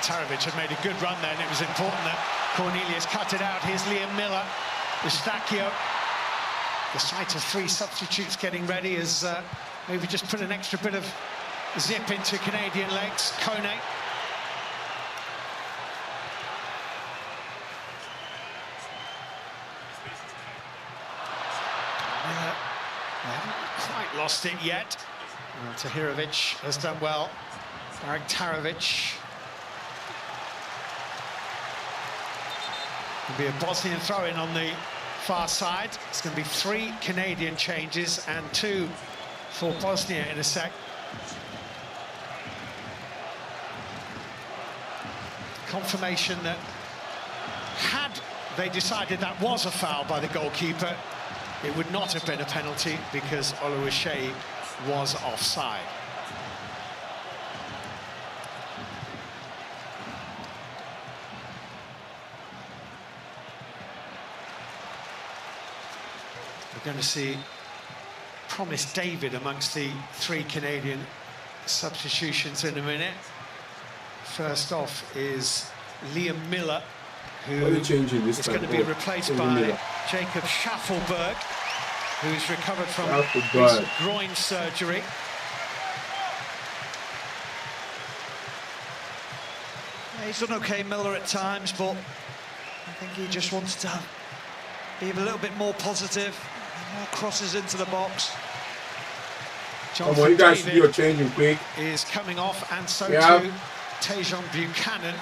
Tarovic had made a good run there, and it was important that Cornelius cut it out. Here's Liam Miller, Stacchio. The sight of 3 substitutes getting ready is maybe just put an extra bit of zip into Canadian legs. Kone. Miller, they haven't quite lost it yet. Tahirovic has done well. Tarovic. It'll be a Bosnian throw-in on the far side. It's going to be 3 Canadian changes and 2 for Bosnia in a sec. Confirmation that had they decided that was a foul by the goalkeeper, it would not have been a penalty because Oluwaseyi was offside. We're going to see Promise David amongst the 3 Canadian substitutions in a minute. First off is Liam Miller, who is going to be replaced by Jacob Schaffelberg, who's recovered from his groin surgery. Yeah, he's done okay, Miller, at times, but I think he just wants to be a little bit more positive. More crosses into the box. You guys should do your changing quick. Is coming off, and so too Tejon Buchanan.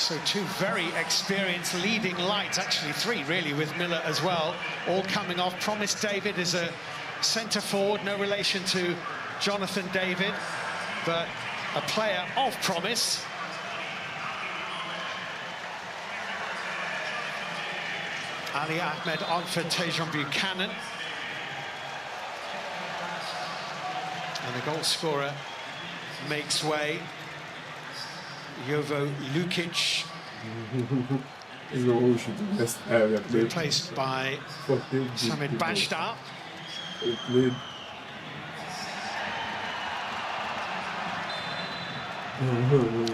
So two very experienced leading lights, actually three really, with Miller as well, all coming off. Promise David is a centre forward, no relation to Jonathan David, but a player of promise. Ali Ahmed on for Tejan Buchanan. And the goal scorer makes way. Jovo Lukic. Replaced by Samir Bashtar.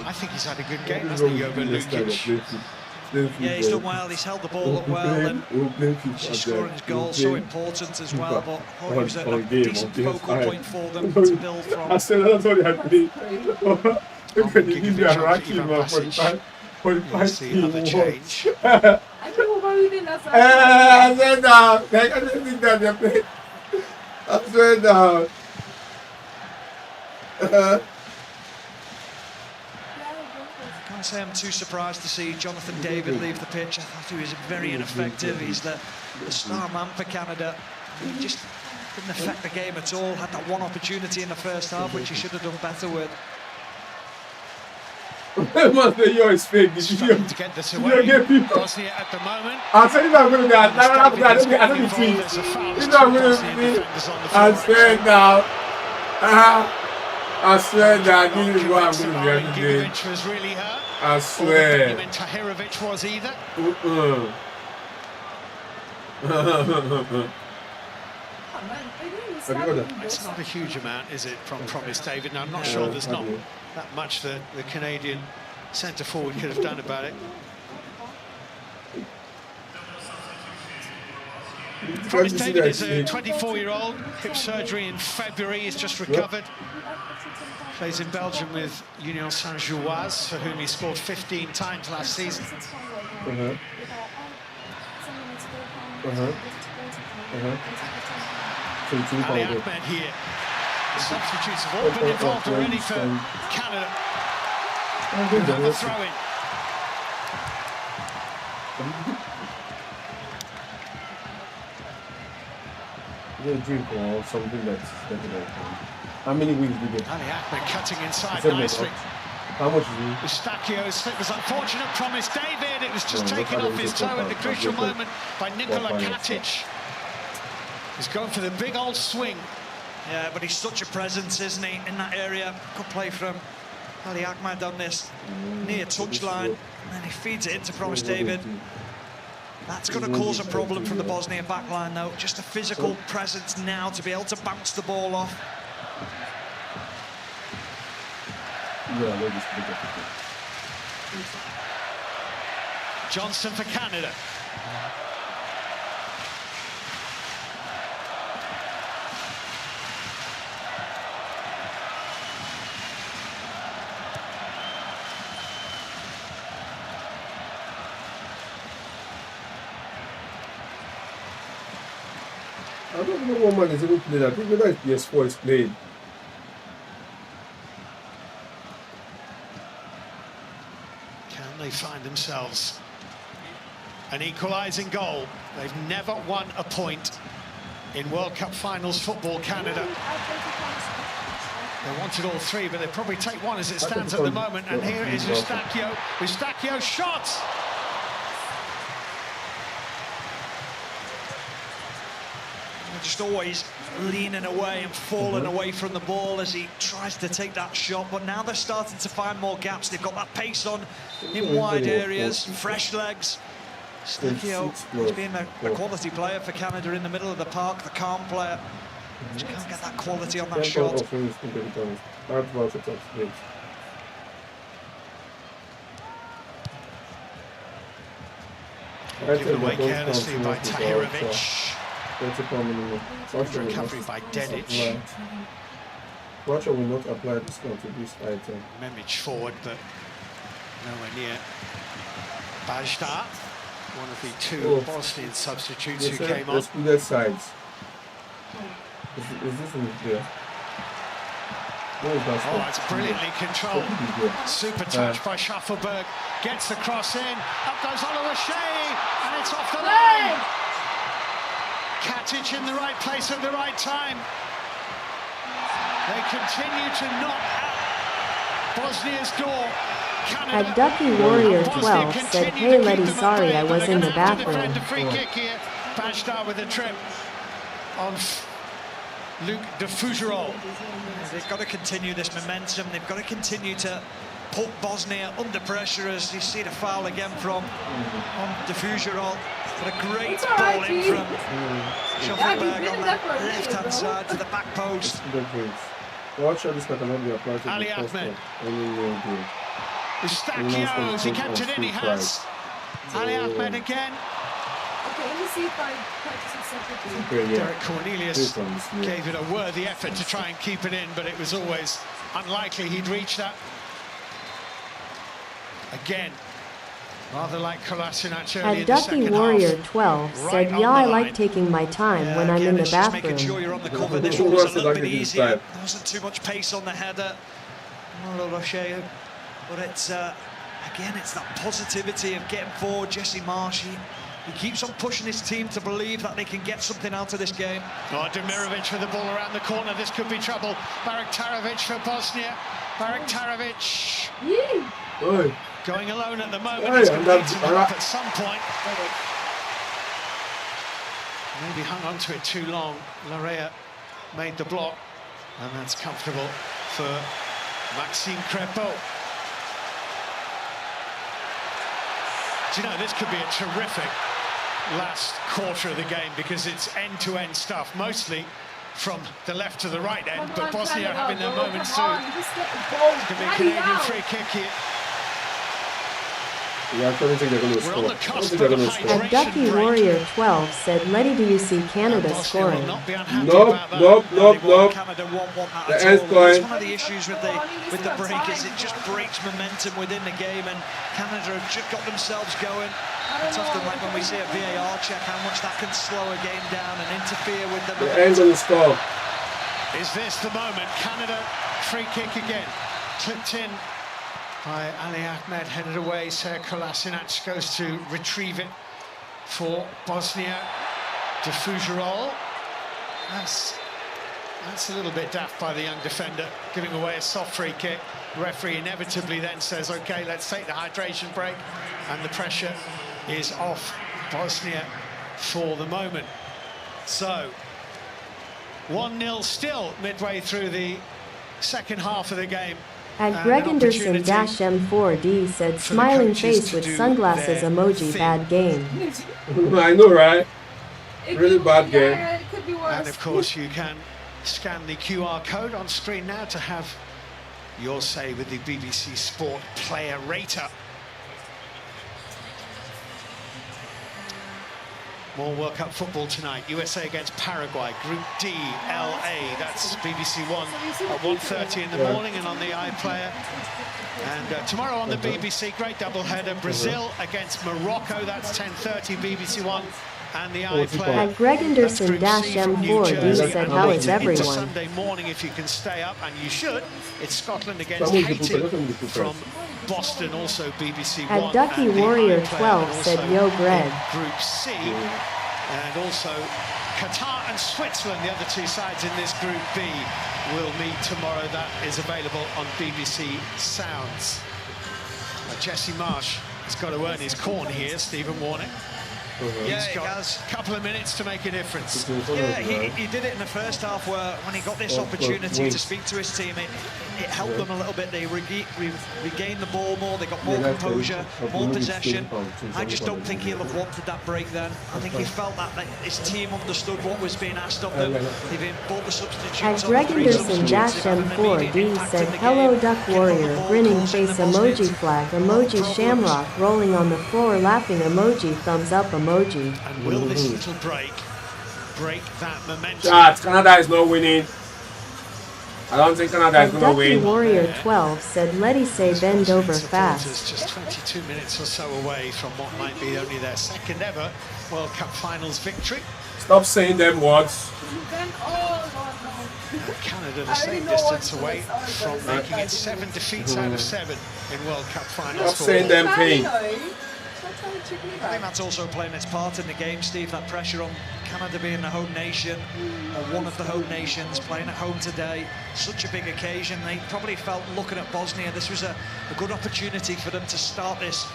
I think he's had a good game, hasn't he, Jovo Lukic? Yeah, he's done well, he's held the ball up well, and scoring his goal so important as well, but it was a decent focal point for them to build from. I said that's what they had to do. Look at the video racking man, 45 change. I said now, I don't think that they played. I said now. Can't say I'm too surprised to see Jonathan David leave the pitch. I thought he was very ineffective. He's the star man for Canada. He just didn't affect the game at all. Had that one opportunity in the first half, which he should have done better with. You're fake. To get this away. Bosnia at the moment. I said he's not going to be. I don't think he's not going to be. I said now. I swear that this is what I'm going to do today. Was really hurt. I swear. Or Tahirovic was either. It's not a huge amount, is it, from Promise David? Now, I'm not sure there's not that much that the Canadian centre forward could have done about it. Promise David is a 24-year-old, hip surgery in February, he's just recovered. Plays in Belgium with Union Saint-Gilloise, for whom he scored 15 times last season. Ali Ahmed here. The substitutes have all been involved already for Canada. Another throw-in. Get a drink or something that's better. How many wins did you get? Ali Ahmed cutting inside nicely. How much is he? Eustachio's slip was unfortunate. Promise David. It was just taken off his toe at the crucial moment by Nikola Katic. He's going for the big old swing. Yeah, but he's such a presence, isn't he, in that area. Good play from Ali Ahmed on this near touchline. And then he feeds it into Promise David. That's going to cause a problem from the Bosnian backline, though. Just a physical presence now to be able to bounce the ball off. Johnson for Canada. I don't know what man is able to play that. I think whether it's PS4 is played. Can they find themselves an equalising goal? They've never won a point in World Cup finals football, Canada. They wanted all three, but they probably take one as it stands at the moment. And here is Eustachio. Eustachio's shot! Just always leaning away and falling away from the ball as he tries to take that shot, but now they're starting to find more gaps. They've got that pace on in wide areas, fresh legs. Eustachio has been a quality player for Canada in the middle of the park, the calm player. Just can't get that quality on that shot. Given away carelessly by Tahirovic. Recovery by Dedic. Russia will not apply discount to this item. Memic forward, but nowhere near. Bashtar, one of the two Bosnian substitutes who came on. Let's sides. Is this in there? Oh, it's brilliantly controlled. Super touch by Schaffelberg. Gets the cross in. Up goes Oliver Shea, and it's off the line. Katic in the right place at the right time. They continue to knock at Bosnia's door. At Ducky Warrior 12 said, "Hey Letty, sorry I was in the bathroom." Free kick here. Bashtar with a trip on Luke de Fougerolles. They've got to continue this momentum. They've got to continue to put Bosnia under pressure, as you see the foul again from de Fougerolles. But a great ball in from Schaffelberg on that left-hand side to the back post. Ali Ahmed. Eustachios, he kept it in, he has. Ali Ahmed again. Okay, let me see if I practice separately. Derek Cornelius gave it a worthy effort to try and keep it in, but it was always unlikely he'd reach that. Again, rather like Kolasinac early in the second half. At Ducky Warrior 12 said, "Yeah, I like taking my time when I'm in the bathroom." Making sure you're on the cover. This one was a little bit easier. There wasn't too much pace on the header. But it's, again, it's that positivity of getting forward. Jesse Marsh, he keeps on pushing his team to believe that they can get something out of this game. Oh, Demirovic with the ball around the corner. This could be trouble. Baraktarovic for Bosnia. Baraktarovic going alone at the moment. He's going to need to up at some point. Maybe hung on to it too long. Larea made the block, and that's comfortable for Maxime Crepeau. Do you know, this could be a terrific last quarter of the game because it's end-to-end stuff, mostly from the left to the right end, but Bosnia having their moments too. It's going to be a Canadian free kick here. Yeah, I don't think they're going to score. I think they're going to score. At Ducky Warrior 12 said, "Letty, do you see Canada scoring?" Nope. Canada won't want that The at end's all. going. It's one of the issues with the break is it just breaks momentum within the game, and Canada have just got themselves going. It's often like when we see a VAR check how much that can slow a game down and interfere with the end's going to score. Is this the moment? Canada free kick again. Clipped in by Ali Ahmed, headed away. Ser Kolasinac goes to retrieve it for Bosnia. De Fougerolles. That's a little bit daft by the young defender, giving away a soft free kick. The referee inevitably then says, "OK, let's take the hydration break," and the pressure is off Bosnia for the moment. So 1-0 still midway through the second half of the game. At Greg Anderson-M4D said, "Smiling face with sunglasses emoji, bad game." I know, right? Really bad game. It could be worse. And of course you can scan the QR code on screen now to have your say with the BBC Sport Player Rater. More World Cup football tonight. USA against Paraguay, Group D, LA. That's BBC One at 1:30 in the morning and on the iPlayer. And tomorrow on the BBC, great doubleheader. Brazil against Morocco. That's 10:30 BBC One and the iPlayer. At Greg Anderson-M4D said, "How is everyone?" Sunday morning if you can stay up, and you should. It's Scotland against Haiti from Boston, also BBC One. At Ducky Warrior 12 said, "Yo, Greg." Group C, and also Qatar and Switzerland, the other two sides in this Group B, will meet tomorrow. That is available on BBC Sounds. Jesse Marsh has got to earn his corn here, Stephen Warnick. Yeah, He's got a couple of minutes to make a difference. Yeah, he did it in the first half where when he got this opportunity to speak to his team, it helped them a little bit. They regained the ball more, they got more composure, more possession. I just don't think he'll have wanted that break then. I think he felt that his team understood what was being asked of them. They've bought the substitutes. At Greg Anderson-M4D said, "Hello Duck Warrior, grinning face emoji, flag emoji, shamrock rolling on the floor, laughing emoji, thumbs up emoji." And will this little break that momentum? Canada is not winning. I don't think Canada is going to Ducky win. Warrior 12 said Letty say bend over fast. Just 22 minutes or so away from what might be only their second ever World Cup Finals victory. Stop saying them words. Canada the same distance away from making it 7 defeats out of 7 in World Cup Finals. Stop saying them things. I think that's also playing its part in the game, Steve, that pressure on Canada being the home nation, or one of the home nations, playing at home today. Such a big occasion. They probably felt, looking at Bosnia, this was a good opportunity for them to start this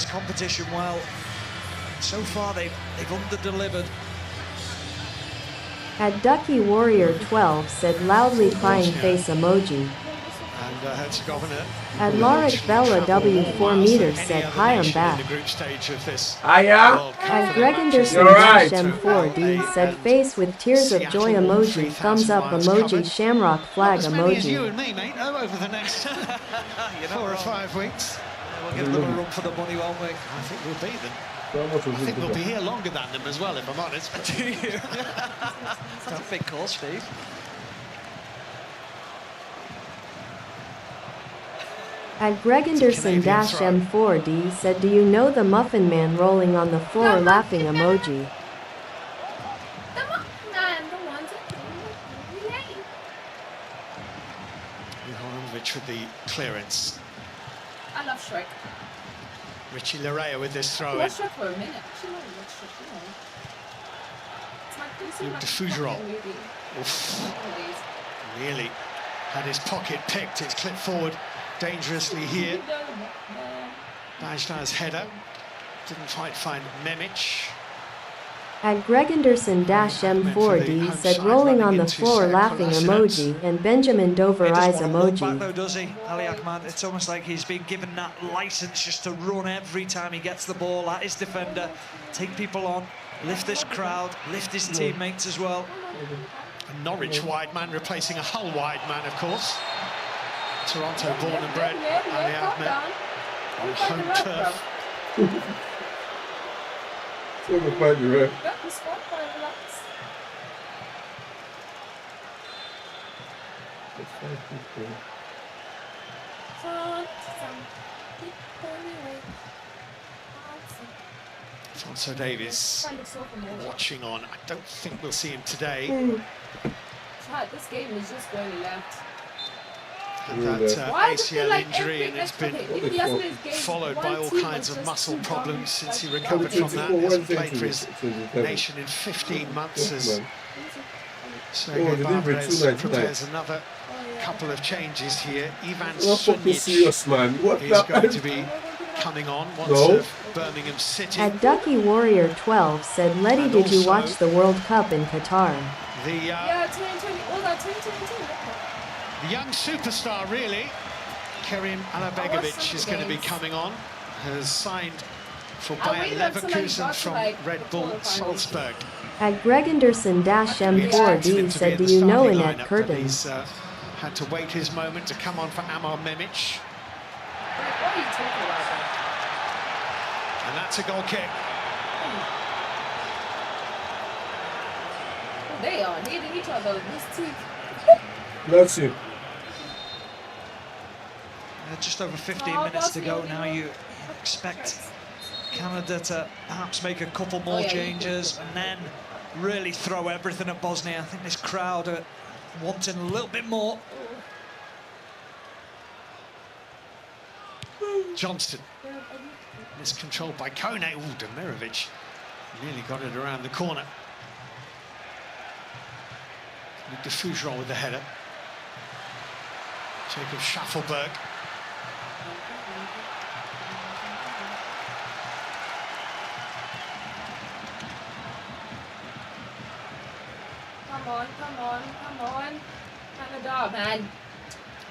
competition well. So far, they've under-delivered. At Ducky Warrior 12 said loudly crying face emoji. And Herzegovina. At Lauric Bella W4 meters said hi, I'm back. Hiya. At Greg Anderson M4D said face with tears of joy emoji, thumbs up emoji, shamrock flag emoji. You and me, mate, over the next 4 or 5 weeks. We'll give them a run for the money, won't we? I think we'll beat them. I think we'll be here longer than them as well, if I'm honest. Do you? That's a big call, Steve. At Greg Anderson-M4D said, do you know the Muffin Man rolling on the floor laughing emoji? Rich with the clearance. I love Shrek. Richie Larea with this throw in. Watch Shrek for a minute. Luke de Fougerolles. Really had his pocket picked. It's clipped forward dangerously here. Bajnar's header. Didn't quite find Memic. At Greg Anderson-M4D said rolling on the floor laughing emoji and Benjamin Dover eyes emoji. Back though, does he, Ali Ahmad? It's almost like he's been given that license just to run every time he gets the ball at his defender, take people on, lift this crowd, lift his teammates as well. A Norwich wide man replacing a Hull wide man, of course. Toronto born and bred, Ali Ahmed on home turf. So we're quite direct. Alphonso Davies watching on. I don't think we'll see him today. This game is just going left. That ACL injury, and it's been followed by all kinds of muscle problems since he recovered from that. He hasn't played for his nation in 15 months as Sergei Barbarez prepares another couple of changes here. Ivan Sunjic is going to be coming on once of Birmingham City. At Ducky Warrior 12 said, Letty, did you watch the World Cup in Qatar? Yeah, 2020. All that 2022. The young superstar, really, Kerim Alabegovic is going to be coming on. Has signed for Bayer Leverkusen from Red Bull Salzburg. At Greg Anderson-M4D said, do you know Annette Curtin? He's had to wait his moment to come on for Amar Memic. What are you talking about? And that's a goal kick. They are needing each other. This team. Bless you. Just over 15 minutes to go now. You expect Canada to perhaps make a couple more changes and then really throw everything at Bosnia. I think this crowd are wanting a little bit more. Johnston miscontrolled by Kone. Demirovic nearly got it around the corner. De Fougerolles with the header. Jacob Schaffelberg. Come on, come on, come on. Canada, man.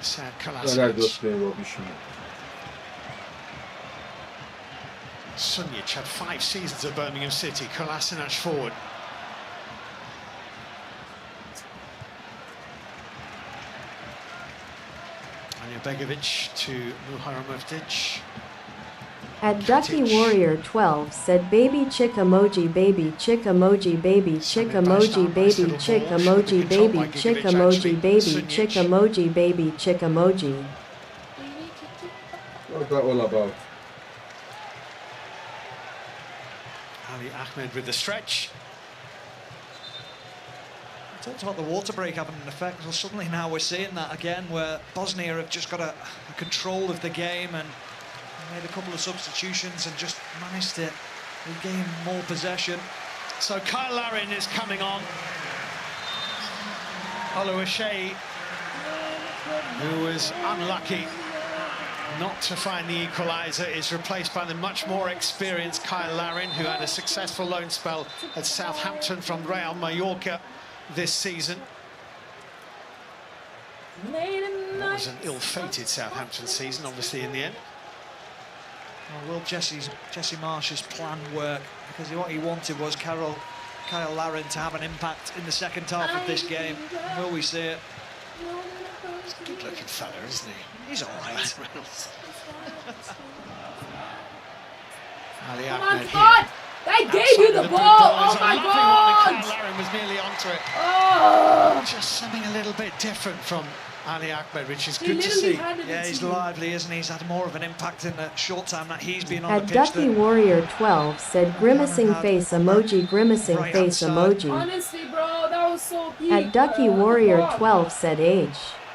Sad Kolasinac. Sunjic had 5 seasons at Birmingham City. Kolasinac forward. Begovic to Muharrem Avdic. At Ducky Warrior 12 said baby chick emoji baby chick emoji baby chick emoji baby chick emoji baby chick emoji baby chick emoji baby chick emoji. What's that all about? Ali Ahmed with the stretch. I talked about the water break having an effect. Well, suddenly now we're seeing that again, where Bosnia have just got a control of the game and made a couple of substitutions and just managed to regain more possession. So Kyle Larin is coming on. Oluwaseyi, who was unlucky not to find the equaliser, is replaced by the much more experienced Kyle Larin, who had a successful loan spell at Southampton from Real Mallorca this season. It was an ill-fated Southampton season, obviously, in the end. Well, will Jesse Marsh's plan work? Because what he wanted was Kyle Larin to have an impact in the second half of this game. Will we see it? He's a good-looking fella, isn't he? He's all right. Ali Come Ahmed on, God! They gave you the ball! Oh my God! Kyle Larin was nearly onto it. Oh! Just something a little bit different from Ali Ahmed, which is good to literally see. handed Yeah, it he's to you. lively, isn't he? He's had more of an impact in the short time that he's been on At the pitch. Ducky Warrior 12 said grimacing face emoji grimacing face emoji. Honestly, bro, that was so peak. At Ducky Warrior 12 said H.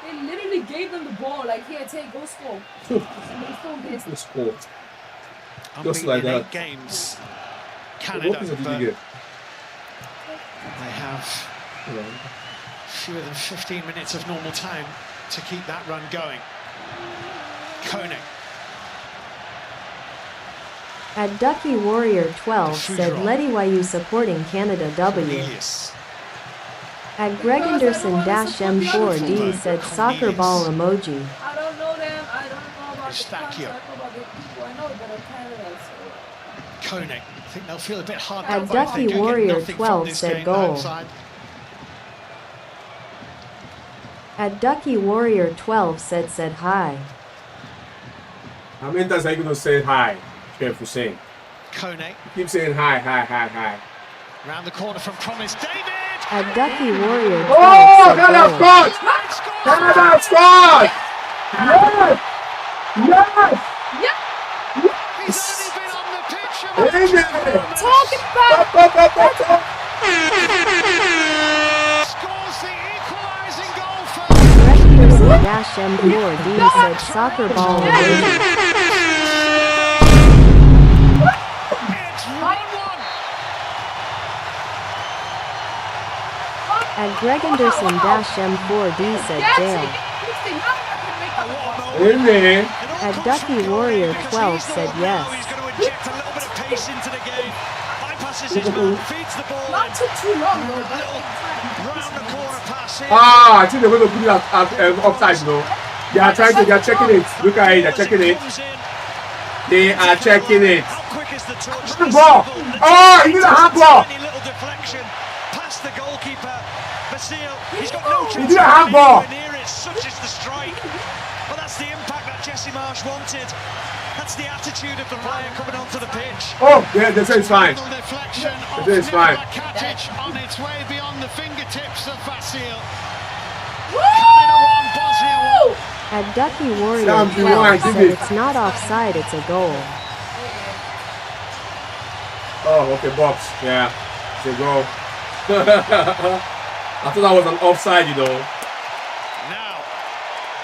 They literally gave them the ball, like, here, take, go score. Go score. Just Unbeaten like in that. 8 games, What Canada, is it but you get? they have fewer than 15 minutes of normal time to keep that run going. Koenig. At Ducky Warrior 12 said Letty why you supporting Canada W. Cornelius. At Greg Anderson-M4D said soccer ball emoji. I don't know them, I don't know about the Eustachio. concept, I know about the people, I know about Canada, so... Koenig. I think they'll feel a bit hard At done by if they Ducky do get Warrior nothing from 12 this said game goal. outside. At Ducky Warrior 12 said hi. How many times are you going to say hi? Careful saying. Koenig. Keep saying hi, hi, hi, hi. Round the corner from Promise David. At Ducky Warrior 12 Oh, said Canada goal. scored! Canada scored! Yes! Yes! He's only been on the pitch Talking about... Scores the equalising goal for... Anderson-M4D said soccer ball emoji. It's 1-1. At Greg Anderson-M4D said jail. In there. At Ducky Warrior 12 said yes. He's going to inject a little bit of pace into the game. Bypasses his man, feeds the ball. Not took too long, though. Round the corner pass in. Ah, I think they're going to put it at offside, though. They are trying to, they are checking it. Look at it, they're checking it. They are checking it. How quick is the touch? Handball! Oh, he did a handball! Tiny little deflection past the goalkeeper. Basile, he's got no chance. He did a handball! Near it, such is the strike. But that's the impact that Jesse Marsh wanted. That's the attitude of the player coming onto the pitch. Oh, yeah, they say it's fine. Deflection off They say it's fine. Katic on its way beyond the fingertips of Basile. At Ducky Warrior Sam, do you want 12 to said give it? it's not offside, it's a goal. Oh, okay, box. Yeah, it's a goal. I thought that was an offside, you know. Now,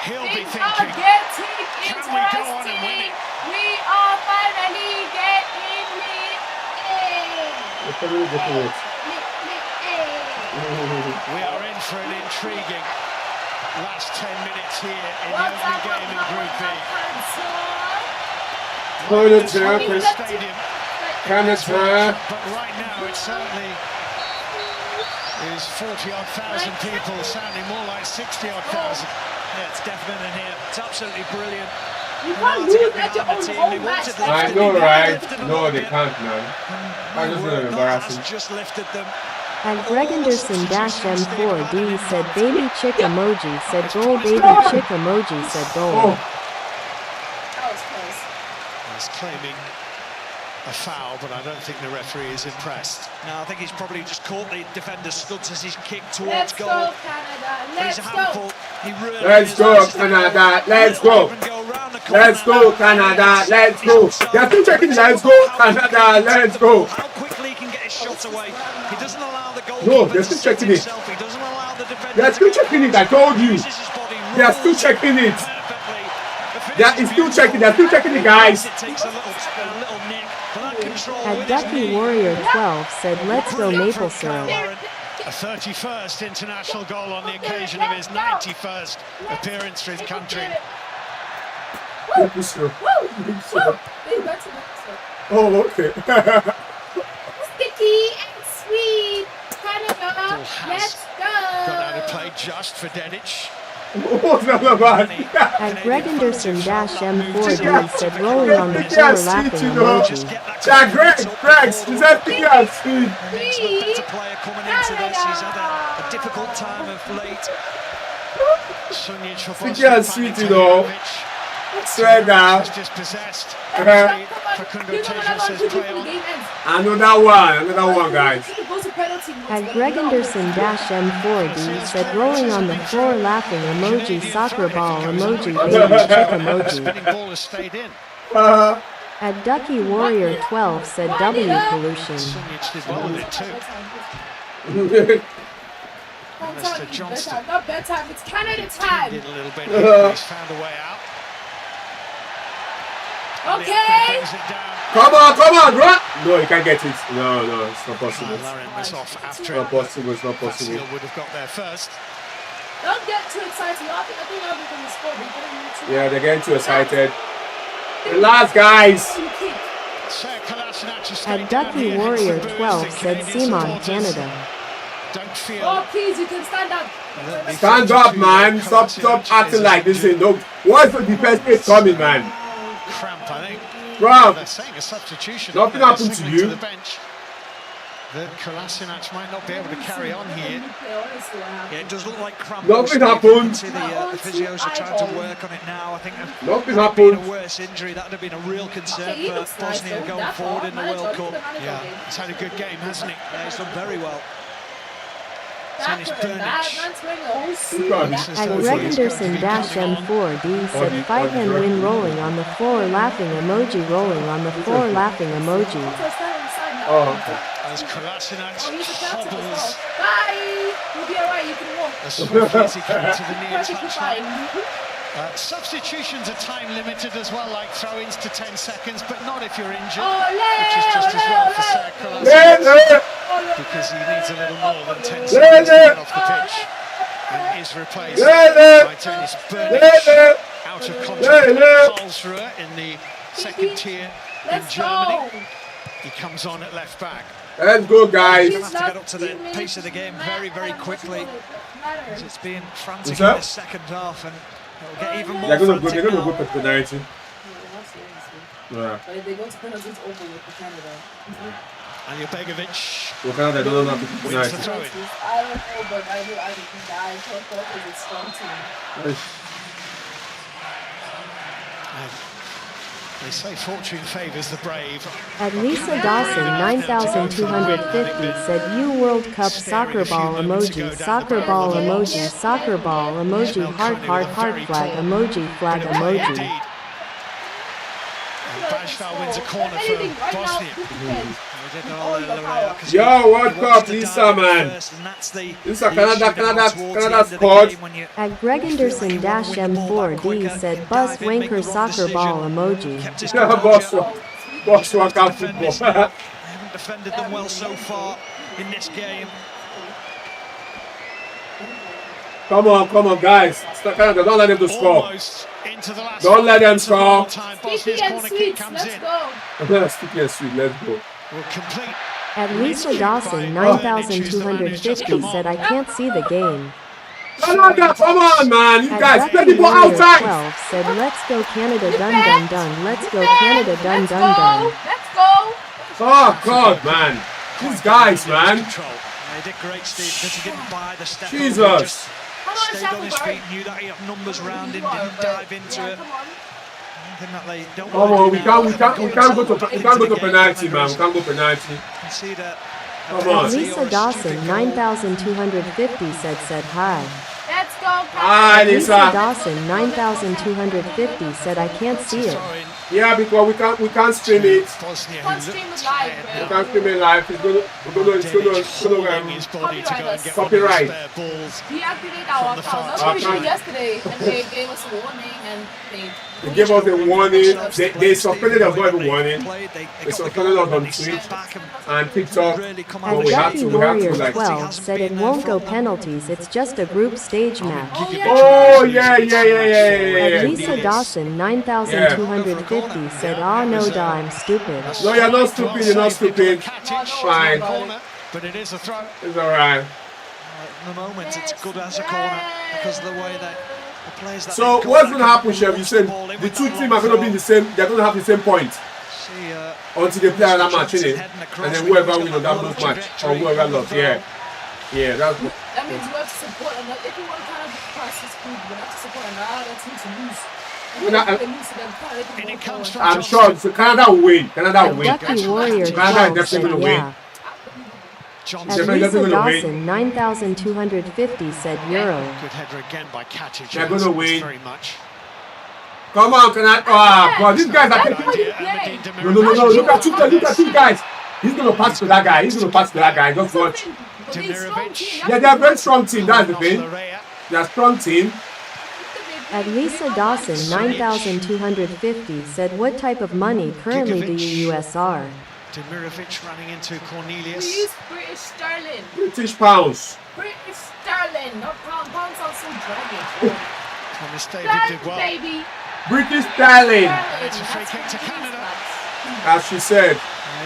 he'll be Things are thinking, getting can we go on and win interesting. it? We are finally getting We are in for an intriguing last 10 minutes here in the opening game in Group B. Canada. Canada. But right now it certainly is 40-odd thousand people, sounding more like 60-odd thousand. Yeah, it's definite in here. It's absolutely brilliant. You can't lose at your own home match. I know, right? No, they can't, man. I just know embarrassing. Just lifted them. And Greg Anderson-M4D said baby chick emoji, said goal baby chick emoji, said goal. Oh, That was close. He's claiming a foul, but I don't think the referee is impressed. No, I think he's probably just caught the defender's studs as he's kicked towards Let's goal. go, Canada. Let's go. He really Let's go, Canada. Let's go. Let's go, Canada. Let's go. They're still checking. Let's go, Canada. Let's go. How quickly he can get his shot away. He doesn't allow the goal. No, they're still checking it. He doesn't allow the defender. They're still checking it. I told you. They're still checking it. They're still checking. They're still checking it, guys. It takes a little nick. At Ducky Warrior 12 said, let's go maple syrup. A 31st international goal on the occasion of his 91st appearance for his country. Maple syrup. Oh, okay. Sticky and sweet. Canada. Let's go. Got out of play just for Dedic. At Greg Anderson-M4D said, rolling on the floor laughing emoji. Yeah, Greg, is that sticky and sweet? Better player coming into this. He's had a difficult time of late. Sticky and sweet, you know. Swear now. Another one, guys. At Greg Anderson-M4D said, rolling on the floor laughing emoji, soccer ball emoji, baby chick emoji. At Ducky Warrior 12 said, W pollution. Mr. Johnston. Not bedtime, it's Canada time. Did a little bit here, he's found a way out. Okay. Come on, run! No, you can't get it. No, it's not possible. Lauren was off after It's not possible. Seal would have got there first. Don't get too excited. I think I'll be going to score. Yeah, they're getting too excited. Relax, guys. At Ducky Warrior 12 said, Simon, Canada. Oh, please, you can stand up. Stand up, man. Stop acting like this. No, what's the defense is coming, man? Cramp, I think. Cramp. They're saying a substitution. Nothing happened to you. To the bench. That Kolasinac might not be able to carry on here. Yeah, it does look like cramp. Nothing happened. The physios are trying to work on it now. I think nothing happened. A worse injury that would have been a real concern for Bosnia going forward in the World Cup. Yeah, he's had a good game, hasn't he? Yeah, he's done very well. At Greg Anderson-M4D said, 5-hand win rolling on the floor laughing emoji, rolling on the floor laughing emoji. Oh, okay. As Kolasinac hobbles. Bye! You'll be alright, you can walk. As swiftly as he comes to the near touchline. Substitutions are time limited as well, like throw-ins to 10 seconds, but not if you're injured, which is just as well for Sir Kolasinac, because he needs a little more than 10 seconds to get off the pitch. And is replaced by Dennis Burnich, out of contract Karlsruhe in the second tier in Germany. He comes on at left back. Let's go, guys. He's going to have to get up to the pace of the game very, very quickly. It's been frantic in the second half, and it'll get even more frantic. They're going to go for penalty. But if they go to penalty, it's over with Canada. And Begovic Canada don't have to wins the throw-in. I don't know, but I think I thought it was a strong team. They say fortune favours the brave. At Lisa Dawson 9250 said, you World Cup soccer ball emoji, soccer ball emoji, soccer ball emoji, heart flag emoji. And Bajvar wins a corner for Bosnia. Yo, World Cup, Lisa, man. Lisa, Canada scored. At Greg Anderson-M4D said, bus wanker soccer ball emoji. Boss workout football. They haven't defended them well so far in this game. Come on, guys. Canada, don't let them score. Don't let them score. Sticky and sweet, let's go. Sticky and sweet, let's go. At Lisa Dawson 9250 said, I can't see the game. Canada, come on, man. You guys, play the ball outside. 12 said, let's go Canada, dun. Let's go Canada, dun. Let's go. Oh, God, man. These guys, man. They did great, Steve, because he didn't buy the step. Jesus. Stayed on his feet, knew that he had numbers around him, didn't dive into it. Come on, we can't go to penalty, man. We can't go penalty. Come on. Lisa Dawson 9250 said hi. Let's go, Hi, Lisa Lisa. Dawson 9250 said I can't see it. Yeah, because we can't stream it. Can't stream it live, We can't stream it live. It's gonna copyright. Deactivate our account. That's what we did yesterday, and they gave us a warning, and They gave us a warning. They suspended us, not even warning. They suspended us on Twitch and TikTok. And Ducky Warrior 12 said it won't go penalties, it's just a group stage match. Oh, yeah. And Lisa Dawson 9250 said, "Ah no, I'm stupid." No, you're not stupid. You're not stupid. Fine. But it is a throw. It's alright. At the moment, it's good as a corner because of the way that the players that So what's going to happen, Chef? You said the two teams are going to be the same. They're going to have the same point until they play another match, innit? And then whoever wins on that lose match or whoever lost, yeah, that's. that means we have to support another. If you want to kind of pass this group, we have to support another team to lose. I'm sure so Canada will win. Canada will win. Ducky Warrior Canada 12 is definitely said going to win. yeah. And Lisa Dawson 9250 said Euro. Good header again by Katic. They're going to win. Very much. Come on, Canada. Oh, God, these guys are taking. No. Look at two guys. He's going to pass to that guy. Just watch. Yeah, they're a very strong team. That's the thing. They're a strong team. And Lisa Dawson 9250 said, "What type of money currently do you USR?" Demirovic running into Cornelius. We use British sterling. British pounds. British sterling, not pound. Pounds are so dragging. Thomas David did well. Baby. British sterling. It's a free kick to Canada. As she said. He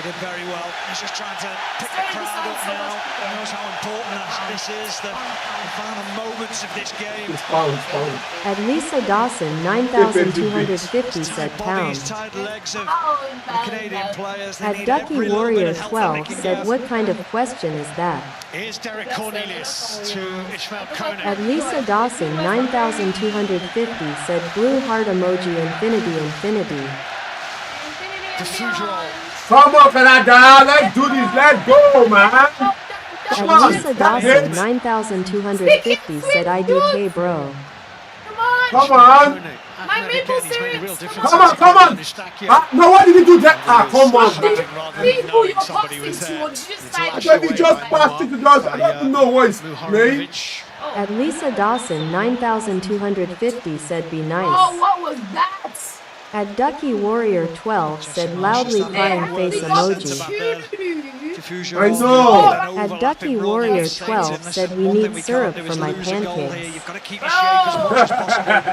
did very well. He's just trying to pick the crowd up now. He knows how important this is, the final moments of this game. And Lisa Dawson 9250 said pounds. Tied legs of the Canadian players. At Ducky Warrior 12 said, "What kind of question is that?" Here's Derek Cornelius to Ishmael Koenig. At Lisa Dawson 9250 said, "Blue heart emoji infinity." Come on, Canada, let's do this, let's go, man. And Lisa Dawson 9250 said, "IDK bro." Come on. My maple syrup. Come on. No, why did he do that? Come on. People you're passing to, just like. I thought he just passed it to us. I don't know what his name. At Lisa Dawson 9250 said, "Be nice." Oh, what was that? At Ducky Warrior 12 said, "Loudly crying face emoji." I know. At Ducky Warrior 12 said, "We need syrup for my pancakes."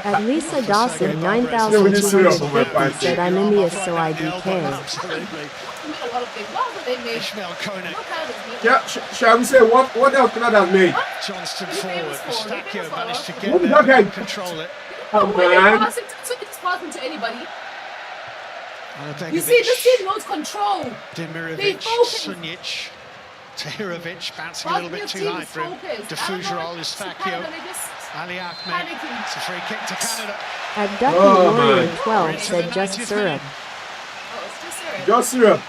At Lisa Dawson 9250 said, "I'm India so IDK." Yeah, shall we say what else Canada made? Johnston forward. Stacchio managed to get What did there that guy and control it. Oh, man. It's passing to anybody. And You see, this team knows control. Demirovic, Sunjic, Tahirovic bouncing a little bit too high for him. Defugerol is Stacchio. Ali Ahmed. It's a free kick to Canada. At Ducky Warrior 12 said, "Just syrup." Just syrup.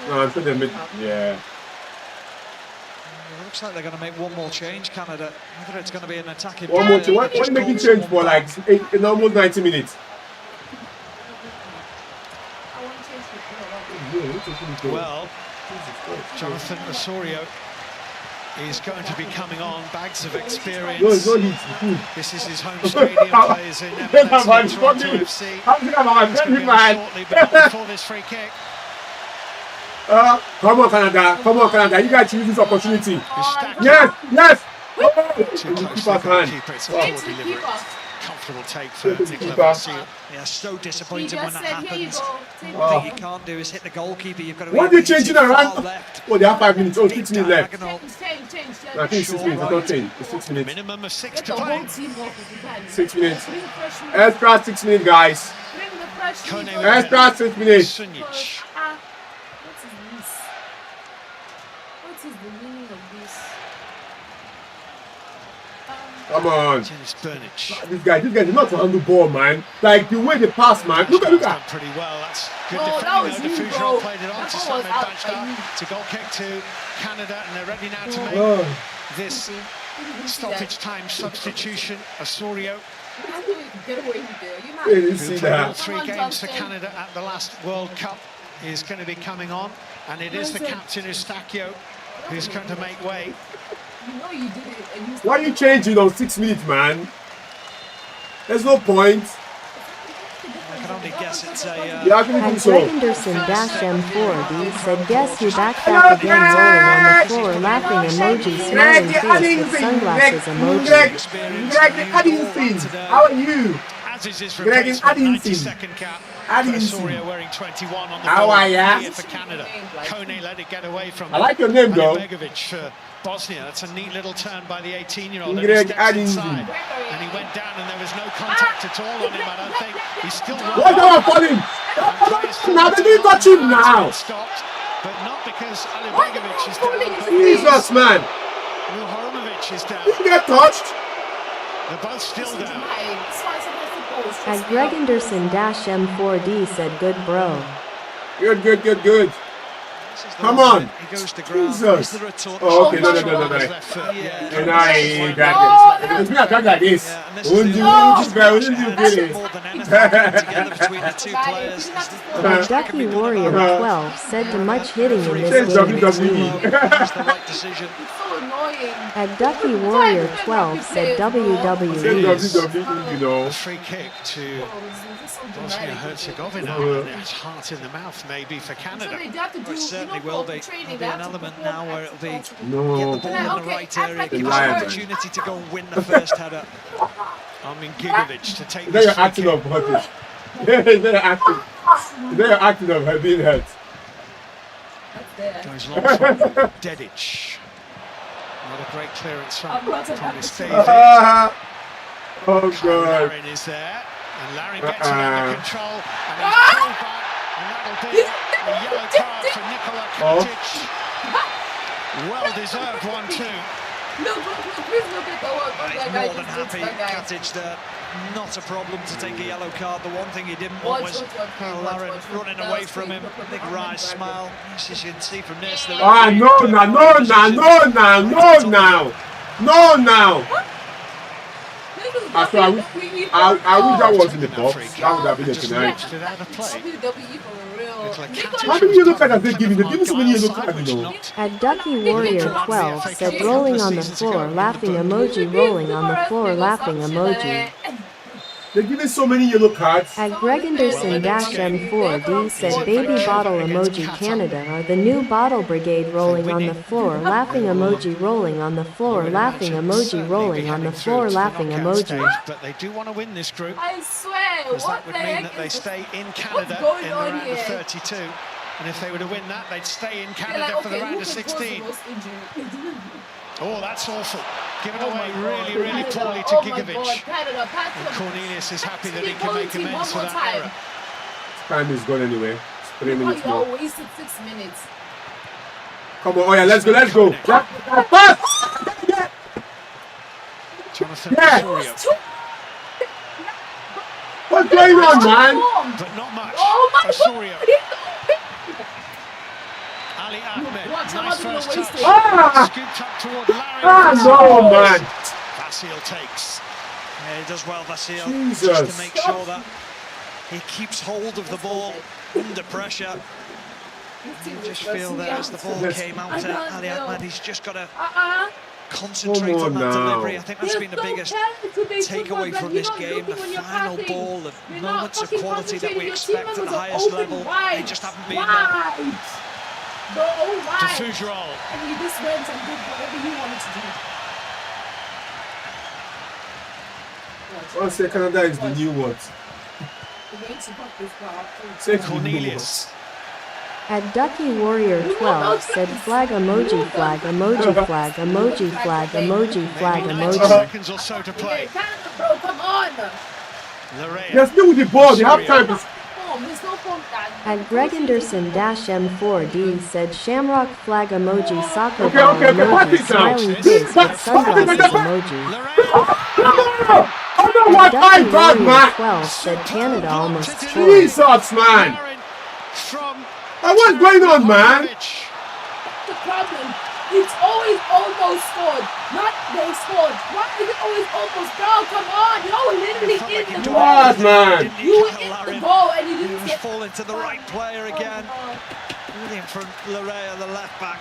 No, I'm sure they made. Yeah. It looks like they're going to make one more change, Canada. Whether it's going to be an attacking. One more change. Why are you making change for like in almost 90 minutes? Well, Jonathan Osorio is going to be coming on, bags of experience. No, it's not easy. This is his home stadium, plays in MLS and Toronto FC. He's going to be on shortly, but not before this free kick. Come on, Canada. You guys use this opportunity. Yes. Too close to the goalkeeper. It's a poor delivery. Comfortable take for Nicola Vasil. Yeah, so disappointed when that happens. What What you can't do is hit the goalkeeper. You've got to. Why are they changing around? Oh, they have 5 minutes. 6 minutes left. Change. I think 6 minutes. It's not change. It's 6 minutes. Minimum of 6 to play. 6 minutes. Extra 6 minutes, guys. Extra 6 minutes. Sunjic. What is the meaning of this? Come on. Dennis Burnich. This guy did not handle ball, man. Like the way they pass, man. Look at. Pretty well. That's good that defending. was Diffusion played it on to Simon Bajda. It's a goal kick to Canada, and they're ready now to make this stoppage time substitution. Osorio. You see that? 3 games for Canada at the last World Cup is going to be coming on, and it is the captain Eustachio who's going to make way. Why are you changing on 6 minutes, man? There's no point. I can only guess it's a... And Gregenderson-M4D said, guess you back again, rolling on the floor, laughing emoji, smiling face with sunglasses emoji. Greg Addington, how are you? Greg Addington. Osorio wearing 21 on the how are ya? For Canada. Kone let it get away from I like your name, though. Begovic for Bosnia. That's a neat little turn by the 18-year-old. Greg Addington. And he went down, and there was no contact at all on him. I don't think he's still. What's that for him? Now they didn't touch him now. Stopped, but not because Ali Begovic is down. Jesus, man. Horomovic is down. Did he get touched? They're both still down. And Gregenderson-M4D said, good bro. Good. Come on. Jesus. Oh, okay, no. And I ain't got this. It's not like this. Wouldn't And Ducky Warrior 12 said to much hitting in this game. And Ducky Warrior 12 said WWE. You know. Free kick to Bosnia-Herzegovina. That's heart in the mouth, maybe, for Canada. It certainly will be. There'll be an element now where it'll be get the No. ball in the right area, give us an opportunity to go and win the first header. Armin Gigovic to take They're this acting of hurt. They're acting of her being hurt. Goes long from Dedic. Not a great clearance from Thomas David. Oh, God. Larin is there, and Larin gets it under control, and he's pulled back, and that'll be a yellow card for Nikola Katic. Well deserved 1-2. Please look at the work. He's more than happy. Katic there. Not a problem to take a yellow card. The one thing he didn't want was Larin running away from him. Big wry smile. As you can see from this. No. I wish that was in the box. That would have been a tonight. How many yellow cards have they given? They're giving so many yellow cards, you know. At Ducky Warrior 12 said, rolling on the floor, laughing emoji, rolling on the floor, laughing emoji. They're giving so many yellow cards. At Gregenderson-M4D said, baby bottle emoji Canada are the new bottle brigade, rolling on the floor, laughing emoji, rolling on the floor, laughing emoji, rolling on the floor, laughing emoji. But they do want to win this group. I swear, because that would mean that they stay in Canada in the round of 32. And if they were to win that, they'd stay in Canada for the round of 16. Oh, that's awful. Given away really poorly to Gigovic. And Cornelius is happy that he can make amends for that error. Time is gone anyway. It's 3 minutes more. You wasted 6 minutes. Come on, oh yeah, let's go. Jonathan Osorio. What's going on, man? But not much. Oh my Osorio. God. Ali Ahmed, nice first touch. Scooped up toward Larry. No, man. Vasil takes. Yeah, he does well, Vasil. Jesus. Just to make sure that he keeps hold of the ball under pressure. You just feel that as the ball came out to Ali Ahmed, he's just got to concentrate on that delivery. I think that's been the biggest takeaway from this game. The final ball, the moments of quality that we expect at the highest level, they just haven't been there. Diffusion. And he just went and did whatever he wanted to do. I'll say Canada is the new what? Say Cornelius. At Ducky Warrior 12 said, flag emoji, flag emoji, flag emoji, flag emoji, flag emoji. Seconds or so to play. Bro, come on. They're still with the ball. They have time to. There's no form. At Greg Anderson -M4D said Shamrock flag emoji, soccer Okay, ball okay, emoji, pass it now. smiling face with sunglasses emoji. Oh no, what? My Ducky God, Warrior man! 12 said Canada almost scored. Jesus, man! What's going on, man? The problem, it's always almost scored, not they scored. Why is it always almost? Bro, come on, you're literally in the goal. What, man? You were in the goal and you didn't get. Fall into the right player again. Brilliant from Larea, the left back.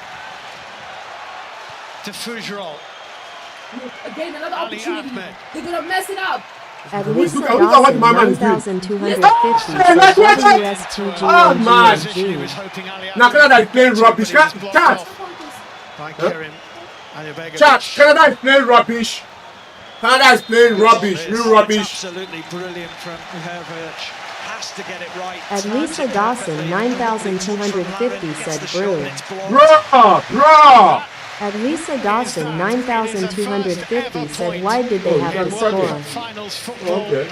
To Fougerolles. Again, another opportunity. They're gonna mess it up. At Lisa Dawson 9250 said WSTG Oh, man. Now Canada is playing rubbish. Chat, Canada is playing rubbish. Canada is playing rubbish, real rubbish. Absolutely brilliant from Hervich. Has to get it right. At Lisa Dawson 9250 said brilliant. Bro! At Lisa Dawson 9250 said why did they have to score? Okay.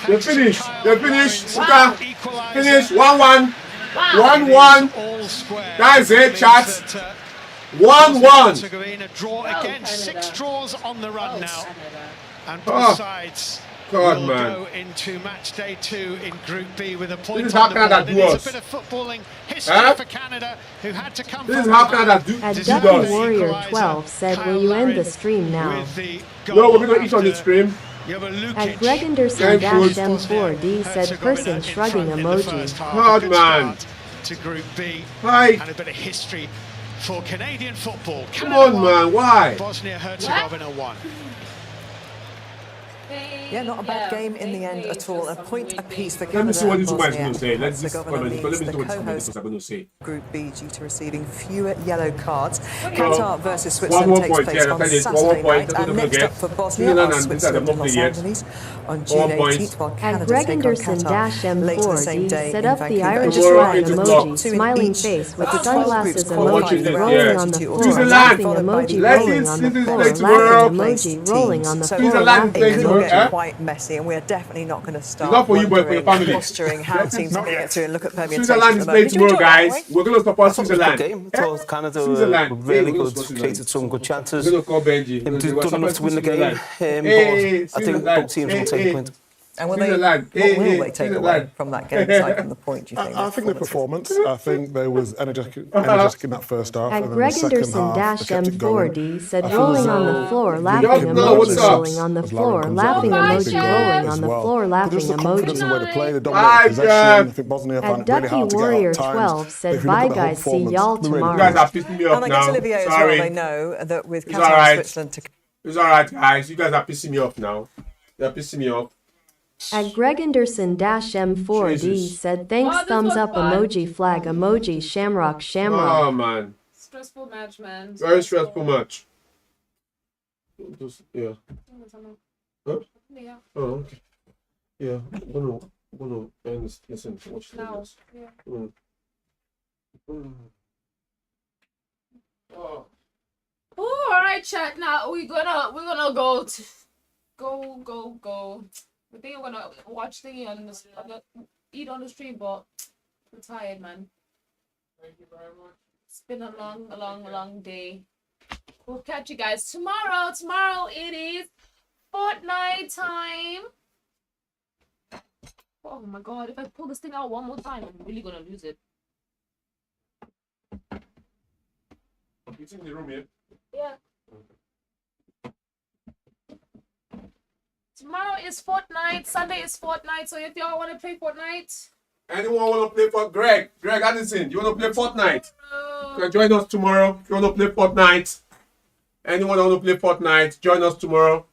They're finished. Finish. 1-1. 1-1. That is it, chat. 1-1. Draw again. 6 draws on the run now. And both sides will go into match day 2 in Group B with a point on the board. It is a bit of footballing history for Canada, who had to come This is how Canada do. At Ducky Warrior 12 said, will you end the stream now? No, we're going to eat on the stream. At Greg Anderson -M4D said person shrugging emoji. Hard man. To Group B. Hi. And a bit of history for Canadian football. Come on, man. Why? Bosnia-Herzegovina won. Yeah, not a bad game in the end at all. A point apiece for Canada. Let me see what this woman is Bosnia. going to say. Let me see what this co-host is going to say. Group B due to receiving fewer yellow cards. Qatar versus Switzerland takes point, place on Saturday night. And next up for Bosnia are Switzerland and Los Angeles on June 18th, while Canada Greg take on Anderson Qatar later the same -M4D day set in up the Vancouver. Irish Just flag right emoji, two in smiling each. face with Twelve sunglasses groups qualified emoji, for the round rolling of on the 32 floor, laughing emoji, rolling on the floor, laughing emoji, rolling on the floor, laughing It could get emoji. quite messy, and we're definitely not going to start not for you, but for your family. posturing how teams are going to get through and look at permutations. Switzerland is playing tomorrow, guys. We're going to support Switzerland. Game. I thought Canada were really good, created some good chances. We're going to call Benji. Done enough to win the game. But I think both teams will take a point. And what will they take away from that game aside from the point, do you think? I think the performance. I think they was energetic in that first half. At And then Greg the second Anderson half, they kept it going. -M4D said I feel rolling as on the though floor, the laughing European emoji, players, rolling on the as floor, Lauren comes laughing out, emoji, big goal rolling as on the well. floor, But laughing just the confidence in the way they emoji. play, the dominant possession. I think Bosnia At found it really Ducky hard to get Warrior out at times. 12 said If you look bye at the whole guys, see performance, y'all they're really You tomorrow. guys are pissing me off And I guess now. Olivier as well, Sorry. they know that with It's Qatar and alright. Switzerland to It's alright, guys. You guys are pissing me off now. You're pissing me off. At Greg Anderson -M4D Jesus. said thanks, Wow, this thumbs was up fun. emoji, flag emoji, shamrock, Oh, shamrock. man. Stressful match, man. Very stressful match. Yeah. Huh? Yeah. Oh, okay. Yeah. Gonna listen. Watch Now. this. Yeah. Oh. Oh, all right, chat. Now we're gonna go. I think I'm gonna watch thingy on this, eat on the stream, but I'm tired, man. Thank you very much. It's been a long day. We'll catch you guys tomorrow. Tomorrow it is Fortnite time. Oh my god! If I pull this thing out one more time, I'm really gonna lose it. It's in the room here. Yeah. Tomorrow is Fortnite. Sunday is Fortnite. So if y'all want to play Fortnite, Anyone want to play for Greg Addison? You want to play Fortnite? You can join us tomorrow. If you want to play Fortnite, anyone want to play Fortnite? Join us tomorrow.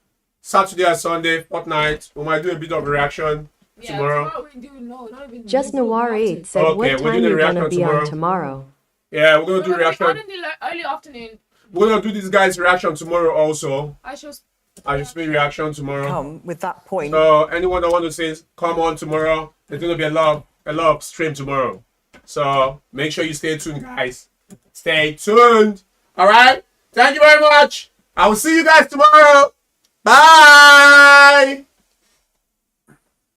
Saturday and Sunday, Fortnite. We might do a bit of a reaction tomorrow. Just Noir 8 said Okay, what we're time doing a you gonna reaction be tomorrow. on tomorrow. Yeah, we're gonna do a on reaction. in the early afternoon. We're gonna do this guy's reaction tomorrow also. I should. I just made reaction tomorrow. come with that point. So anyone that want to say come on tomorrow, there's gonna be a lot of stream tomorrow. So make sure you stay tuned, guys. Stay tuned. All right. Thank you very much. I will see you guys tomorrow. Bye.